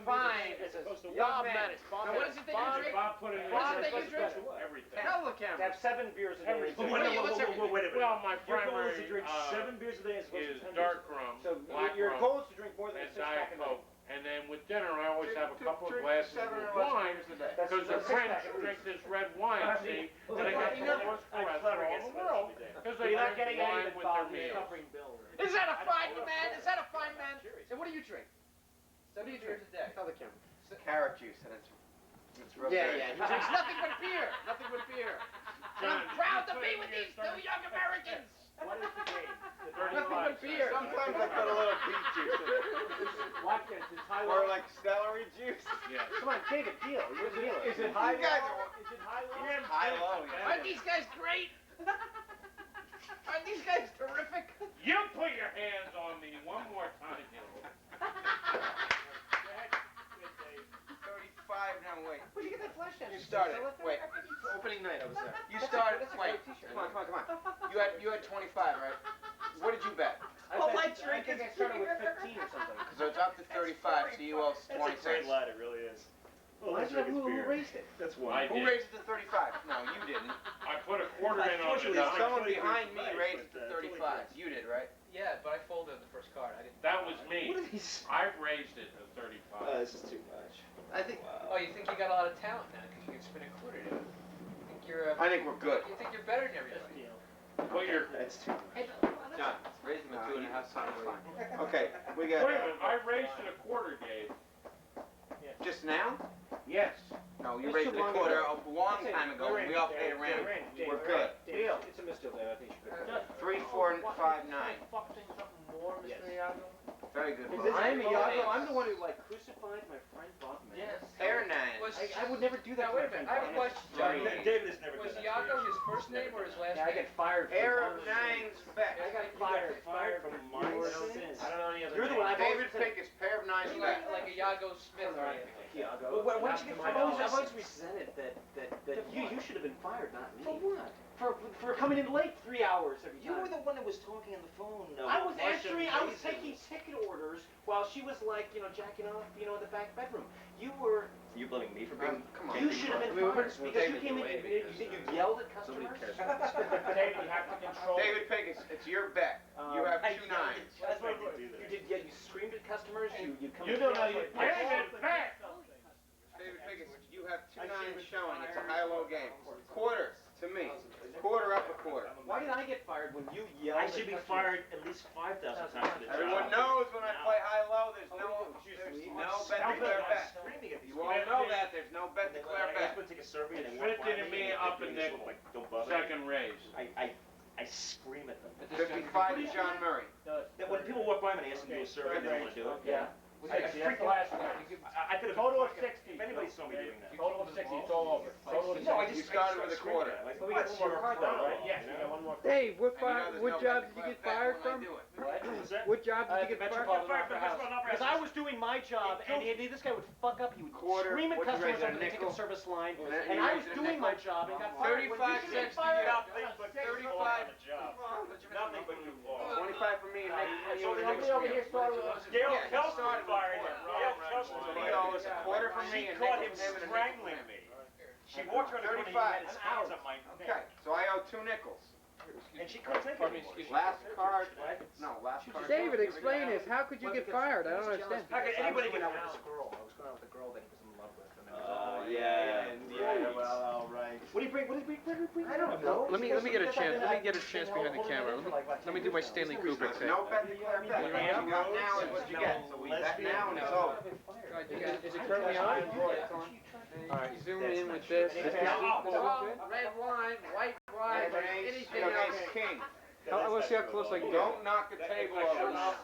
fine young men. Now, what is it that you drink? Bob put it in. What is it that you drink? Everything. Tell the To camera. have 7 beers a day. Everything. What is Wait a minute. Well, my Your goal primary is to drink 7 beers a day as opposed is to 10 dark rum, So black your rum, goal is to drink more than a and six-pack Diet a night. Coke. And then with dinner, I always have a couple of glasses of wine, That's because the a French six-pack at drink least. this red wine, see, and they got the lowest cholesterol in the world, because they You're not drink getting wine any of it, with their Bob. You're meals. covering Bill. Is that a fine man? Is that a fine man? And what do you drink? What do you drink today? Tell the camera. Carrot juice, and it's real Yeah, good. yeah. He drinks nothing but beer. Nothing but beer. And I'm proud to be with these two young Americans. What is the date? Nothing but beer. Sometimes I put a little beet juice in it. Watkins, is high Or low? like celery juice. Yes. Come on, David, deal. Is it You high guys low? are Is it high low? high low. Aren't these guys great? Aren't these guys terrific? You put your hands on me one more time, you know. 35 now, wait. Where'd you get that flash down? You started. Wait. Opening night, I was there. You started. Wait. Come on. You had 25, right? What did you bet? I think I started with 15 or something. So it's up to 35, so you owe 26. lad, it really is. Why is that who raised it? That's I Who did. raised it to 35? No, you didn't. I put a quarter in on the No, dime. someone behind me raised it to 35. You did, right? Yeah, but I folded on the first card. I didn't. That was me. I raised it to 35. This is too much. I think. Oh, you think you got a lot of talent now because you can spin a quarter to it. You think you're. I think we're good. You think you're better than everybody. Put your. That's too much. John, raise them at 2.5 times. Okay, we Wait got. a minute. I raised it a quarter, Dave. Just now? Yes. No, you raised it a quarter a long time ago. We all paid a rent. We're good. Deal. It's a misdeal there. I think you should. 3, 4, 5, 9. Fuck things up more, Mr. Iago. Very good. I'm Iago. I'm the one who like crucified my friend Bob Manus. Yes. Pair 9. I would never do that. Now, wait a minute. I have a question, John. David has never Was done that. Iago his first name or his last Yeah, I name? get fired. Pair of 9's bet. I got fired. Fired from my sins. I don't know any other. You're the one I've David always Pincus, pair of 9's Like, bet. like a Iago Smith or anything. Well, why don't you get fired? I've always resented that you should have been fired, not me. For what? For coming in late 3 hours every time. You were the one that was talking on the phone. I was answering, I was taking ticket orders while she was like, jacking off, in the back bedroom. You were... You're blaming me for being... Come on. You should have been fired because you came in and you yelled at customers. David, you have to control. David Pincus, it's your bet. You have 2 9's. That's what you did. Yeah, you screamed at customers. You come. You don't know. You. David, back! David Pincus, you have 2 9's showing. It's a high-low game. Quarter to me. Quarter up a quarter. Why did I get fired when you yelled? I should be fired at least 5,000 times for the job. Everyone knows when I play high-low, there's no bet declare bet. You all know that. There's no bet declare bet. Take a survey and Fit did me up in the second raise. I scream at them. 55 to John Murray. When people walk by me and ask them to do a survey, they don't want to do it. Yeah. I freak last out. one. I could have Total of 60. If anybody saw me doing that. Total of 60. It's all over. Total of 60. No, You started with a quarter. But we got one more card though, right? Yes, we got one more. Dave, what And you know there's what no job bet did you get declare fired bet from? when I do it. What job did you get fired from? Because I was doing my job, and this guy would fuck up. He would Quarter. scream at What'd you customers raise, a on the ticket nickel? service line, And and you I was raised a doing nickel? my job and got fired. 35 cents to you. Nothing but 35. Nothing but you. 25 for me and Nick. So somebody over here started with us. Gail Yeah, he Kelson started with fired him. Gail Kelson So he owes a quarter for me She and caught Nick him him and a strangling nickel. me. She walked around the corner and he had his hands on my neck. Okay, so I owe 2 nickels. And she couldn't take it anymore. Last card. No, last card. David, explain this. How could you get fired? I don't understand. How could anybody get out with this girl? I was going out with the girl that he was in love with. Well, all right. What do you bring? What did we bring? I don't know. Let me get a chance. Let me get a chance behind the camera. Let me do my Stanley Kubrick thing. No bet before bet. What you got now is what you get. So we bet now and it's over. Is it currently on? Alright, zoom in with this. Red wine, white wine, anything else. King. I want to see how close I can get. Don't knock the table over now.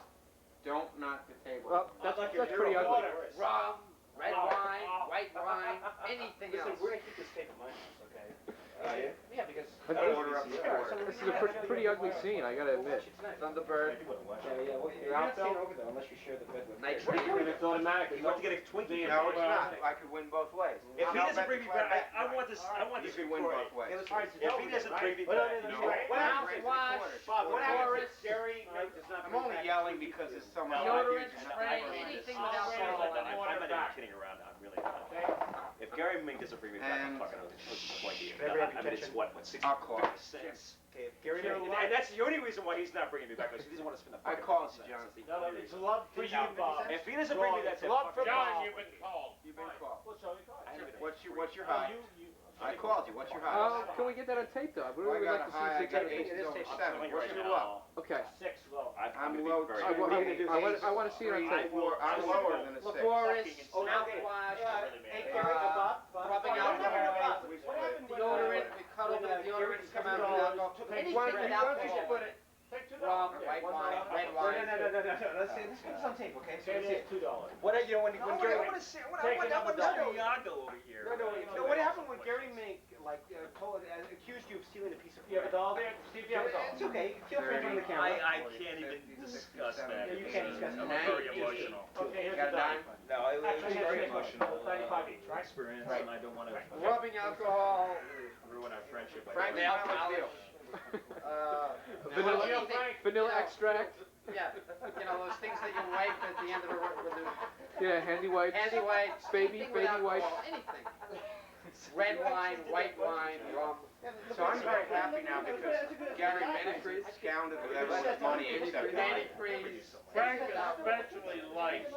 Don't knock the table. Well, that's pretty ugly. Rum, red wine, white wine, anything else. Listen, we're gonna keep this tape in my house, okay? Yeah, because This is a pretty ugly scene, I gotta admit. Thunderbird. You're not staying over there unless you share the bed with me. It's automatic. You want to get a Twinkie? No, it's not. I could win both ways. If he doesn't bring me back, I want this. You could win both ways. If he doesn't bring me back, What happens? Gary, I'm only yelling because there's someone. Deodorant, spray, anything without alcohol. I'm not even kidding around now. I'm really not. If Gary Mink doesn't bring me back, I'm fucking disappointed. I mean, it's what, 60 cents? Okay, if Gary Mink, and that's the only reason why he's not bringing me back, because he doesn't want to spend the I fucking called cents. you, John. No, it's love for you, Bob. If he doesn't bring me that, Love for John, Bob. you've been called. You've been called. I haven't What's your high? I called you. What's your high? Can we get that on tape, though? I got a high. I got 8 to 7. What's your low? Okay. 6 low. I'm low. I want to see it on tape. I'm lower than a 6. Forest, mouthwash, rubbing alcohol, deodorant, we cuddle the deodorant to come out of the alcohol. Anything with alcohol. Rum, white wine, red wine. No. Let's say this is on tape, okay? So It's $2. what you know when Gary? I want to see. Take another dollar. Iago over here. No, what happened when Gary Mink accused you of stealing a piece of? You have a doll there? See if you have a doll. It's okay. Feel free to bring the camera. I can't even discuss that. You can't discuss it. I'm very emotional. Okay, here's a dime. No, it's very emotional. 95 each, right? Experience, and I don't want to Rubbing alcohol. ruin our friendship. Frank nail polish. Vanilla extract. Yeah, you know those things that you wipe at the end of the Yeah, handy wipes. handy wipes, Baby anything with wipes. alcohol, anything. Red wine, white wine, rum. So I'm very happy now because Gary Manus scounded whatever his money except mine. Frank especially likes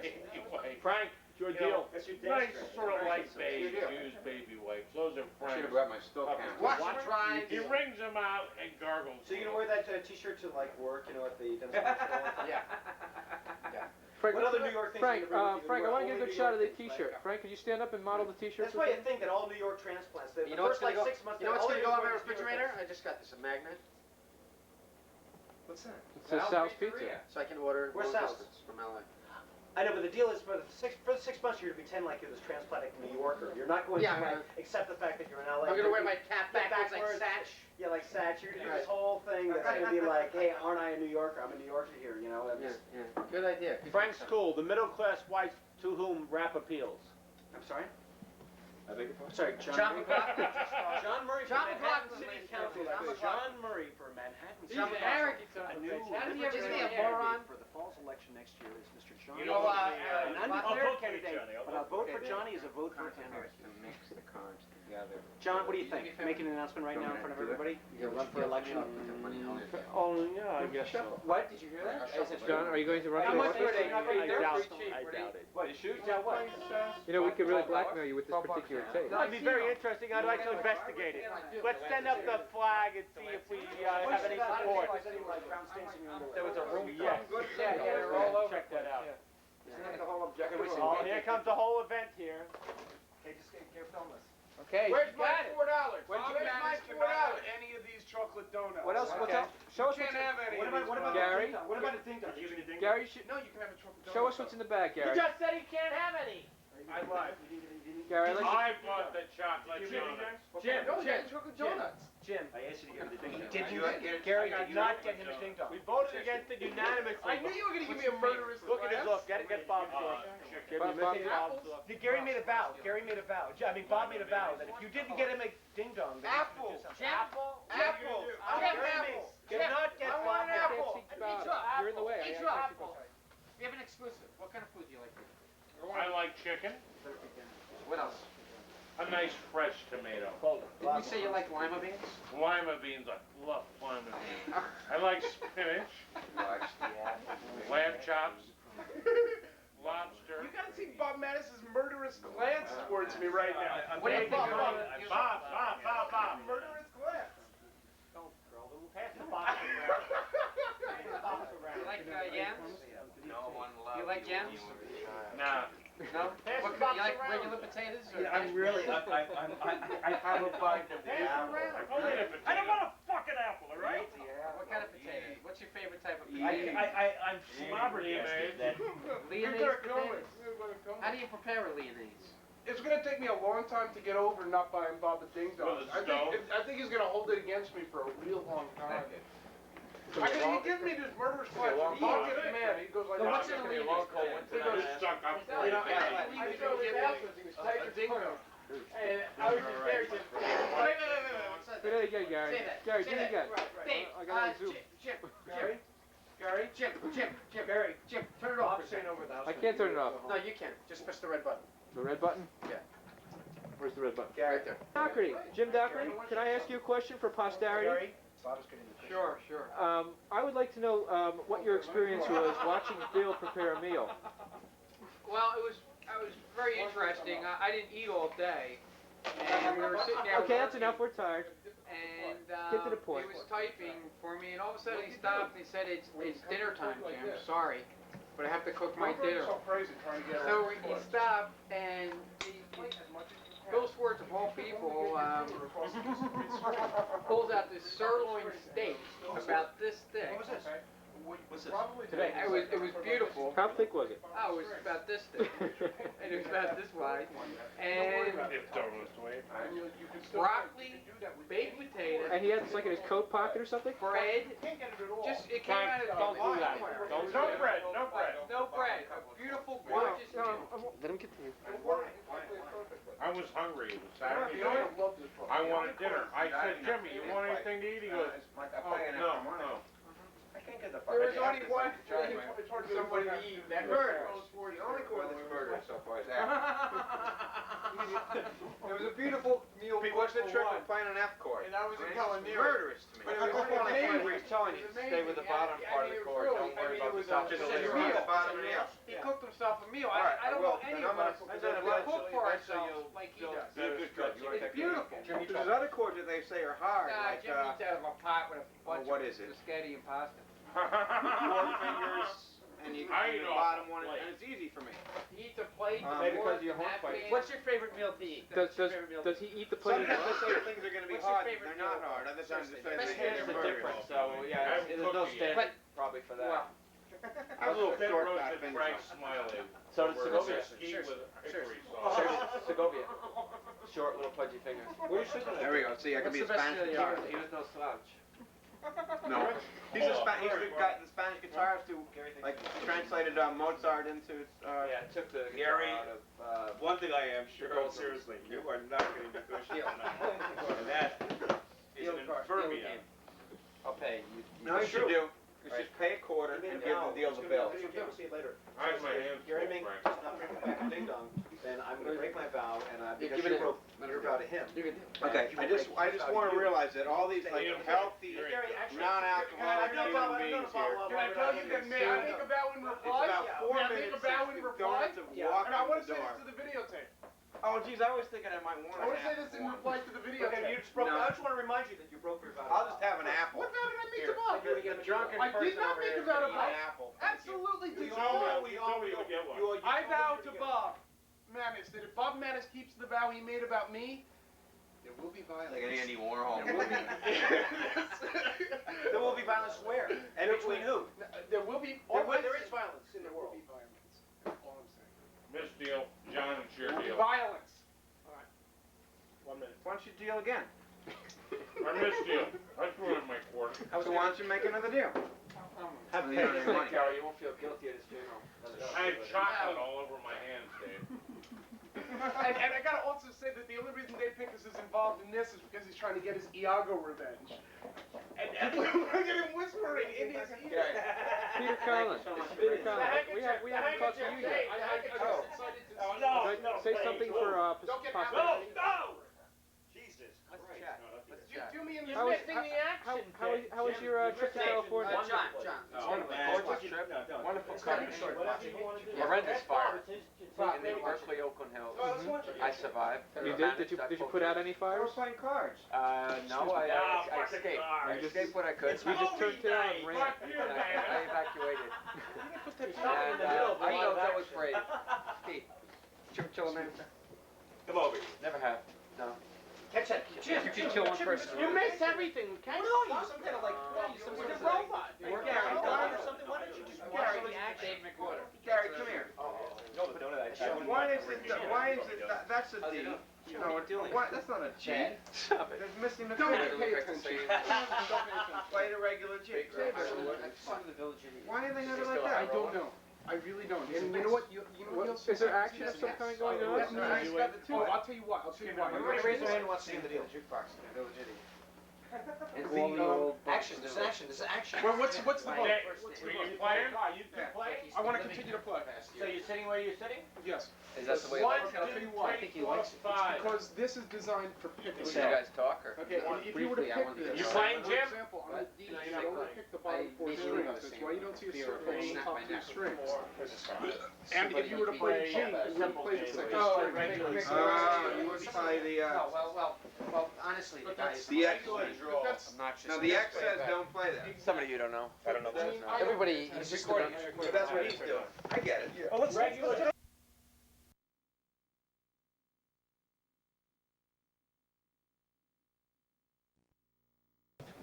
anyway. Frank, it's your deal. Nice sort of light beige used baby wipes. Those are Should Frank's. have brought my still count. Wash and dry. He wrings them out and gargles. So you're gonna wear that T-shirt to like work, you know, at the dentist office? Yeah. Frank, What other New York things? Frank, are you Frank, I want to get a good New shot of York the things T-shirt. like- Frank, could you stand up and model the T-shirt? That's why I think that all New York transplants, the You know what's first gonna like go? 6 months. You know what's all gonna New go on my York refrigerator? transplants. I just got this, a magnet. What's that? It says Sal's Pizza. So I can order Where's long Sal's? distance from LA. I know, but the deal is for the 6 months you're gonna pretend like you're this transplanted New Yorker. You're not going Yeah, to I'm like accept the fact that you're in LA. I'm gonna wear my cap Yeah, backwards like backwards. Satch. Yeah, like Satch. You're gonna do this whole thing that's gonna be like, hey, aren't I a New Yorker? I'm a New Yorker here, you know. Yeah, yeah. Good idea. Frank's cool. The middle class whites to whom rap appeals. I'm sorry. I beg your pardon? Sorry, John McLaughlin. John Murray for John Manhattan McLaughlin, City ladies and Council. gentlemen. John Murray for Manhattan City John Council. arrogant son A of a new bitch. How did he ever be a candidate moron? for the fall's election next year is Mr. John. You know, An I'll undeclared vote for you, candidate, Johnny. I'll but a vote for Okay, Johnny is a vote for Henry. Mix the cards together. John, what do you think? Making an announcement right now in front of everybody? You run for election? Oh, yeah, I guess so. What? Did you hear that? John, are you going to run How for much office? were they? I doubt it. What, shoot? Yeah, what? You know, we could really blackmail you with this particular tape. That'd be very interesting. I'd like to investigate it. Let's send up the flag and see if we have any support. There was a room. Yes. Yeah, they're all over. Check that out. The whole objective. Oh, here comes the whole event here. Okay, just get film this. Okay. Where's my got it. $4? Where'd you Where's get my it? $4? Any of these chocolate donuts? What else? What's Okay. up? Show us Can't have any. What of about these Gary? What about a ding dong? Gary, should, No, you can have a chocolate donut. show us what's in the bag, Gary. just said he can't have any. I lied. Gary, let's. I want the chocolate donuts. Jim, No, you had chocolate donuts. Jim, I asked you to give me the ding dong. did you, Gary, did not get him a ding dong. we voted against it unanimously. I knew you were going to give me a murderous Look at his look. Get Bob's look. Give me Bob- Bob's look. Gary made a vow. Gary made a vow. I mean, Bob made a vow that if you didn't get him a ding dong, then you Apple. should do something. Apple. Apple. I'll have an apple. Did not get I want Bob. an apple. You're in the way. Eatroff. We have an exclusive. What kind of food do you like to eat? I like chicken. What else? I nice fresh tomato. Did you say you like lima beans? Lima beans, I love lima beans. I like spinach, lamb chops, lobster. You gotta see Bob Manus's murderous glance towards me right now. What do you think of Bob, Murderous glance. Don't throw them. Pass the box around. Pass the box around. You like yams? No one loves You like yams? Nah. No? What kind, you like regular potatoes? Or I'm really, I have a bite of the apple. I don't want a fucking apple, all right? What kind of potatoes? What's your favorite type of potato? I'm flabbergasted that Leonese Good potatoes? going. How do you prepare a Leonese? It's gonna take me a long time to get over not buying Bob a Ding Dong. With a stove? I think he's gonna hold it against me for a real long time. He gives me this murderous glance. Bob gets mad. He goes like, So what's in a Leonese He goes, Stuck up for you it. know, I showed his house when he was tight as Ding Dong. And I was just there just. Wait. Say that again, Gary. Say that. Gary, Say do it that. again. Dave, I gotta zoom. Jim, Gary, Jim, turn it off. Bob's saying over the house. I can't turn it off. No, you can't. Just press the red button. The red button? Yeah. Where's the red button? Right there. Doherty, Jim Doherty, can I ask you a question for posterity? Sure. I would like to know what your experience was watching Bill prepare a meal. Well, it was very interesting. I didn't eat all day, and we were sitting there. Okay, that's enough. We're tired. And Get to the point. he was typing for me, and all of a sudden he stopped and he said, "It's dinner time, Jim. Sorry, but I have to cook my dinner." So crazy trying to get So he stopped, and Bill Schwarz, of all people, pulls out this sirloin steak about this thick. What was this? What's this? Today. It was beautiful. How thick was it? Oh, it was about this thick, and it was about this wide, and broccoli, baked potato, And he had this like in his coat pocket or something? bread. Just it came out of Don't do that. nowhere. No bread. No bread. A beautiful, gorgeous meal. Let him get to you. I was hungry. It was Saturday night. I wanted dinner. I said, Jimmy, you want anything to eat? He goes, oh, no. There was only one somebody to eat that murder. The only core that's murdered so far is that. It was a beautiful meal. What's the trick of finding an F chord? And I was It's telling you. murderous to me. But it was amazing. He's telling you, stay with the bottom part of the chord. Don't worry about the top. Just a stay meal. with the bottom of the F. He cooked himself a meal. Alright, I don't well, know any then of I'm us. gonna- We cook for ourselves like he does. Be a good cook. You wanna It's take a beautiful. Because there's other chords that they say are hard, Nah, like Jim eats out of a pot with a bunch what of is it? spaghetti and pasta. 4 fingers, and you I do eat the off bottom the one, plate. and it's easy for me. He eats a plate. Maybe fork, because of your home napkin. plate. What's your favorite meal to eat? Does he eat the plate? Sometimes they say things are going to be What's your hard, favorite they're not meal? hard. Other times they say Best they're meal is murderous. different, so yeah, there's no standard probably for that. Well, I was a little Thin short fat roasted finger. Frank Smiley. So does We're Segovia. mesquite with hickory Sure, sauce. Segovia. Short little pudgy fingers. What are you sleeping There we go. See, I can What's be a the best Spanish meal you guitarist. ever? He was no slouch. No. He's the guy, the Spanish guitarist who like translated Mozart into Yeah, took the Gary, guitar out of. one thing I am sure, seriously, you are not going to negotiate tonight. And that is an infirmia. I'll pay you. No, you should do. You should pay a quarter and give the deal the bill. See you later. I have my hands full, Gary Mink Frank. does not bring back a ding dong, then I'm going to break my vow, and because give it you in. broke your vow to him. You can do it. Okay, I just want to realize that all these like healthy, non-alcoholic human beings here. Can I tell you that may I make a vow in reply? It's about 4 May I make minutes a vow in to reply? to walk And I in want the to say door. this to the videotape. Oh, geez, I was thinking I might want I want to say to this in reply to the Okay, videotape. you just broke. No. I just want to remind you that you broke your vow. I'll just have an apple. What vow did I make to Bob? The drunken I did person not over make there a vow to is gonna eat Bob. an apple. Absolutely We did all not. will get one. I vowed to Bob Manus that if Bob Manus keeps the vow he made about me, there will be violence. Like an Andy Warhol. There will be. There will be violence where? And between who? There will be. There is violence in the world. There will be violence. That's all I'm saying. Misdeal, John, it's your There will be deal. violence. All right. 1 minute. Why don't you deal again? I misdeal. I threw in my quarter. So why don't you make another deal? Have You don't have any money. Gary, you won't feel guilty at his funeral. I had chocolate all over my hands, Dave. And I gotta also say that the only reason Dave Pincus is involved in this is because he's trying to get his Iago revenge. And look at him whispering in his ear. Peter Collins. Peter Collins. We haven't talked to you yet. I just decided to No. Say something for Don't get posterity. No! your trip to California? John. Wonderful trip. Wonderful country. Horrendous fire in the Berkeley Oakland Hills. I survived. You did? Did you put out any fires? Playing cards. No, I escaped. I escaped what I could. You just turned tail and ran. I evacuated. And I know that was brave. Steve, chill, man. Come over here. Never have. No. Catch that. You can kill one person. You miss everything. Can't you? No, you some kind of like, some sort of robot. Gary, or something. Why don't you just Gary, Gary, come here. Why is it? That's a D. You know, why, that's not a G. Stop it. There's missing the Don't finger. pay attention. Play the regular G. Why do they have it like that? I don't know. I really don't. And you know what? You know what? Is there action of some kind going on? Oh, I'll tell you what. Everybody raise their hand and wants to see the deal. Jukebox in the Village Idiot. Action, there's action. Well, what's the vote? Are you playing? You can play? I want to continue to play. So you're sitting where you're sitting? Yes. Is that the way? One, I'll two, I think he likes it. Because this is designed for picking. you guys talk or? Okay, if you were to Briefly, I pick wanted to this, You playing, for Jim? example, on a D, you only pick the bottom four strings. That's why you don't see a circle on the top two strings. And if you were to play G, you wouldn't play the second string. You would play the. Well, honestly, the guys. The X. Obnoxious. Now the X says don't play that. Some of you don't know. I don't know that. Everybody, he's just recording. But that's what he's doing. I get it. Oh, let's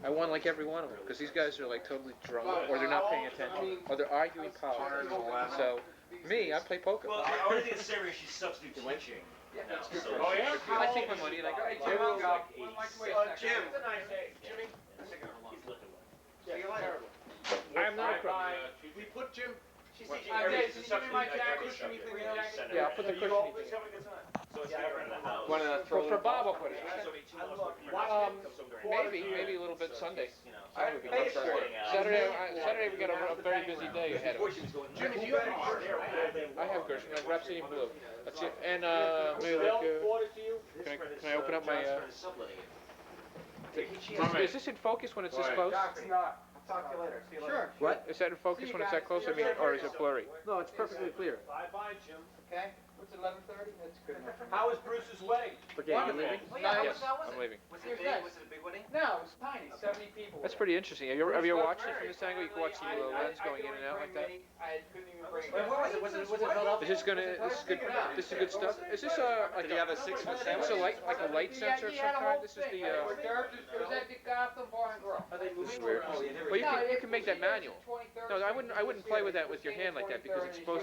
I won like every one of them because these guys are like totally drunk or they're not paying attention or they're arguing politics. So me, I play poker. Well, I only think it's serious. She's substitute teaching. No, so Oh, yeah? I take my money and I go, hey, Jim, Jim, I'll Jim. It's a nice day. Jimmy? See you later. I am not a crook. We put Jim. She's teaching Dave, every can you give me my jacket? substitute Anything for in the the jacket? Yeah, I'll put the cushion thing. So it's different in the house. One of the For Bob, I'll put it. Maybe Maybe a little bit Sunday. I pay for it. Saturday we got a very busy day ahead of us. Jimmy, do you have I have Gershwin, I have Rhapsody in Blue. That's it. And maybe like, can I open up my? Is this in focus when it's this close? Talk to you later. See you Sure. later. What? Is that in focus when it's that close? I mean, or is it blurry? No, it's perfectly clear. Bye-bye, Jim. Okay? What's it, 11:30? That's good enough. How was Bruce's wedding? Okay, you leaving? Yes, I'm leaving. Was it big? Was it a big wedding? No, it was tiny, 70 people. That's pretty interesting. Have you ever watched it from this angle? You can watch the lens going in and out like that. I couldn't even bring it. What was it? Was it held up? Is this gonna? This is good. This is good stuff. Is this like Did you have a 6 foot Is this a light, like a light sensor of some kind? This is the. It was at the Gotham Bar and Grill. This is weird. Well, you can make that manual. No, I wouldn't play with that with your hand like that because it's supposed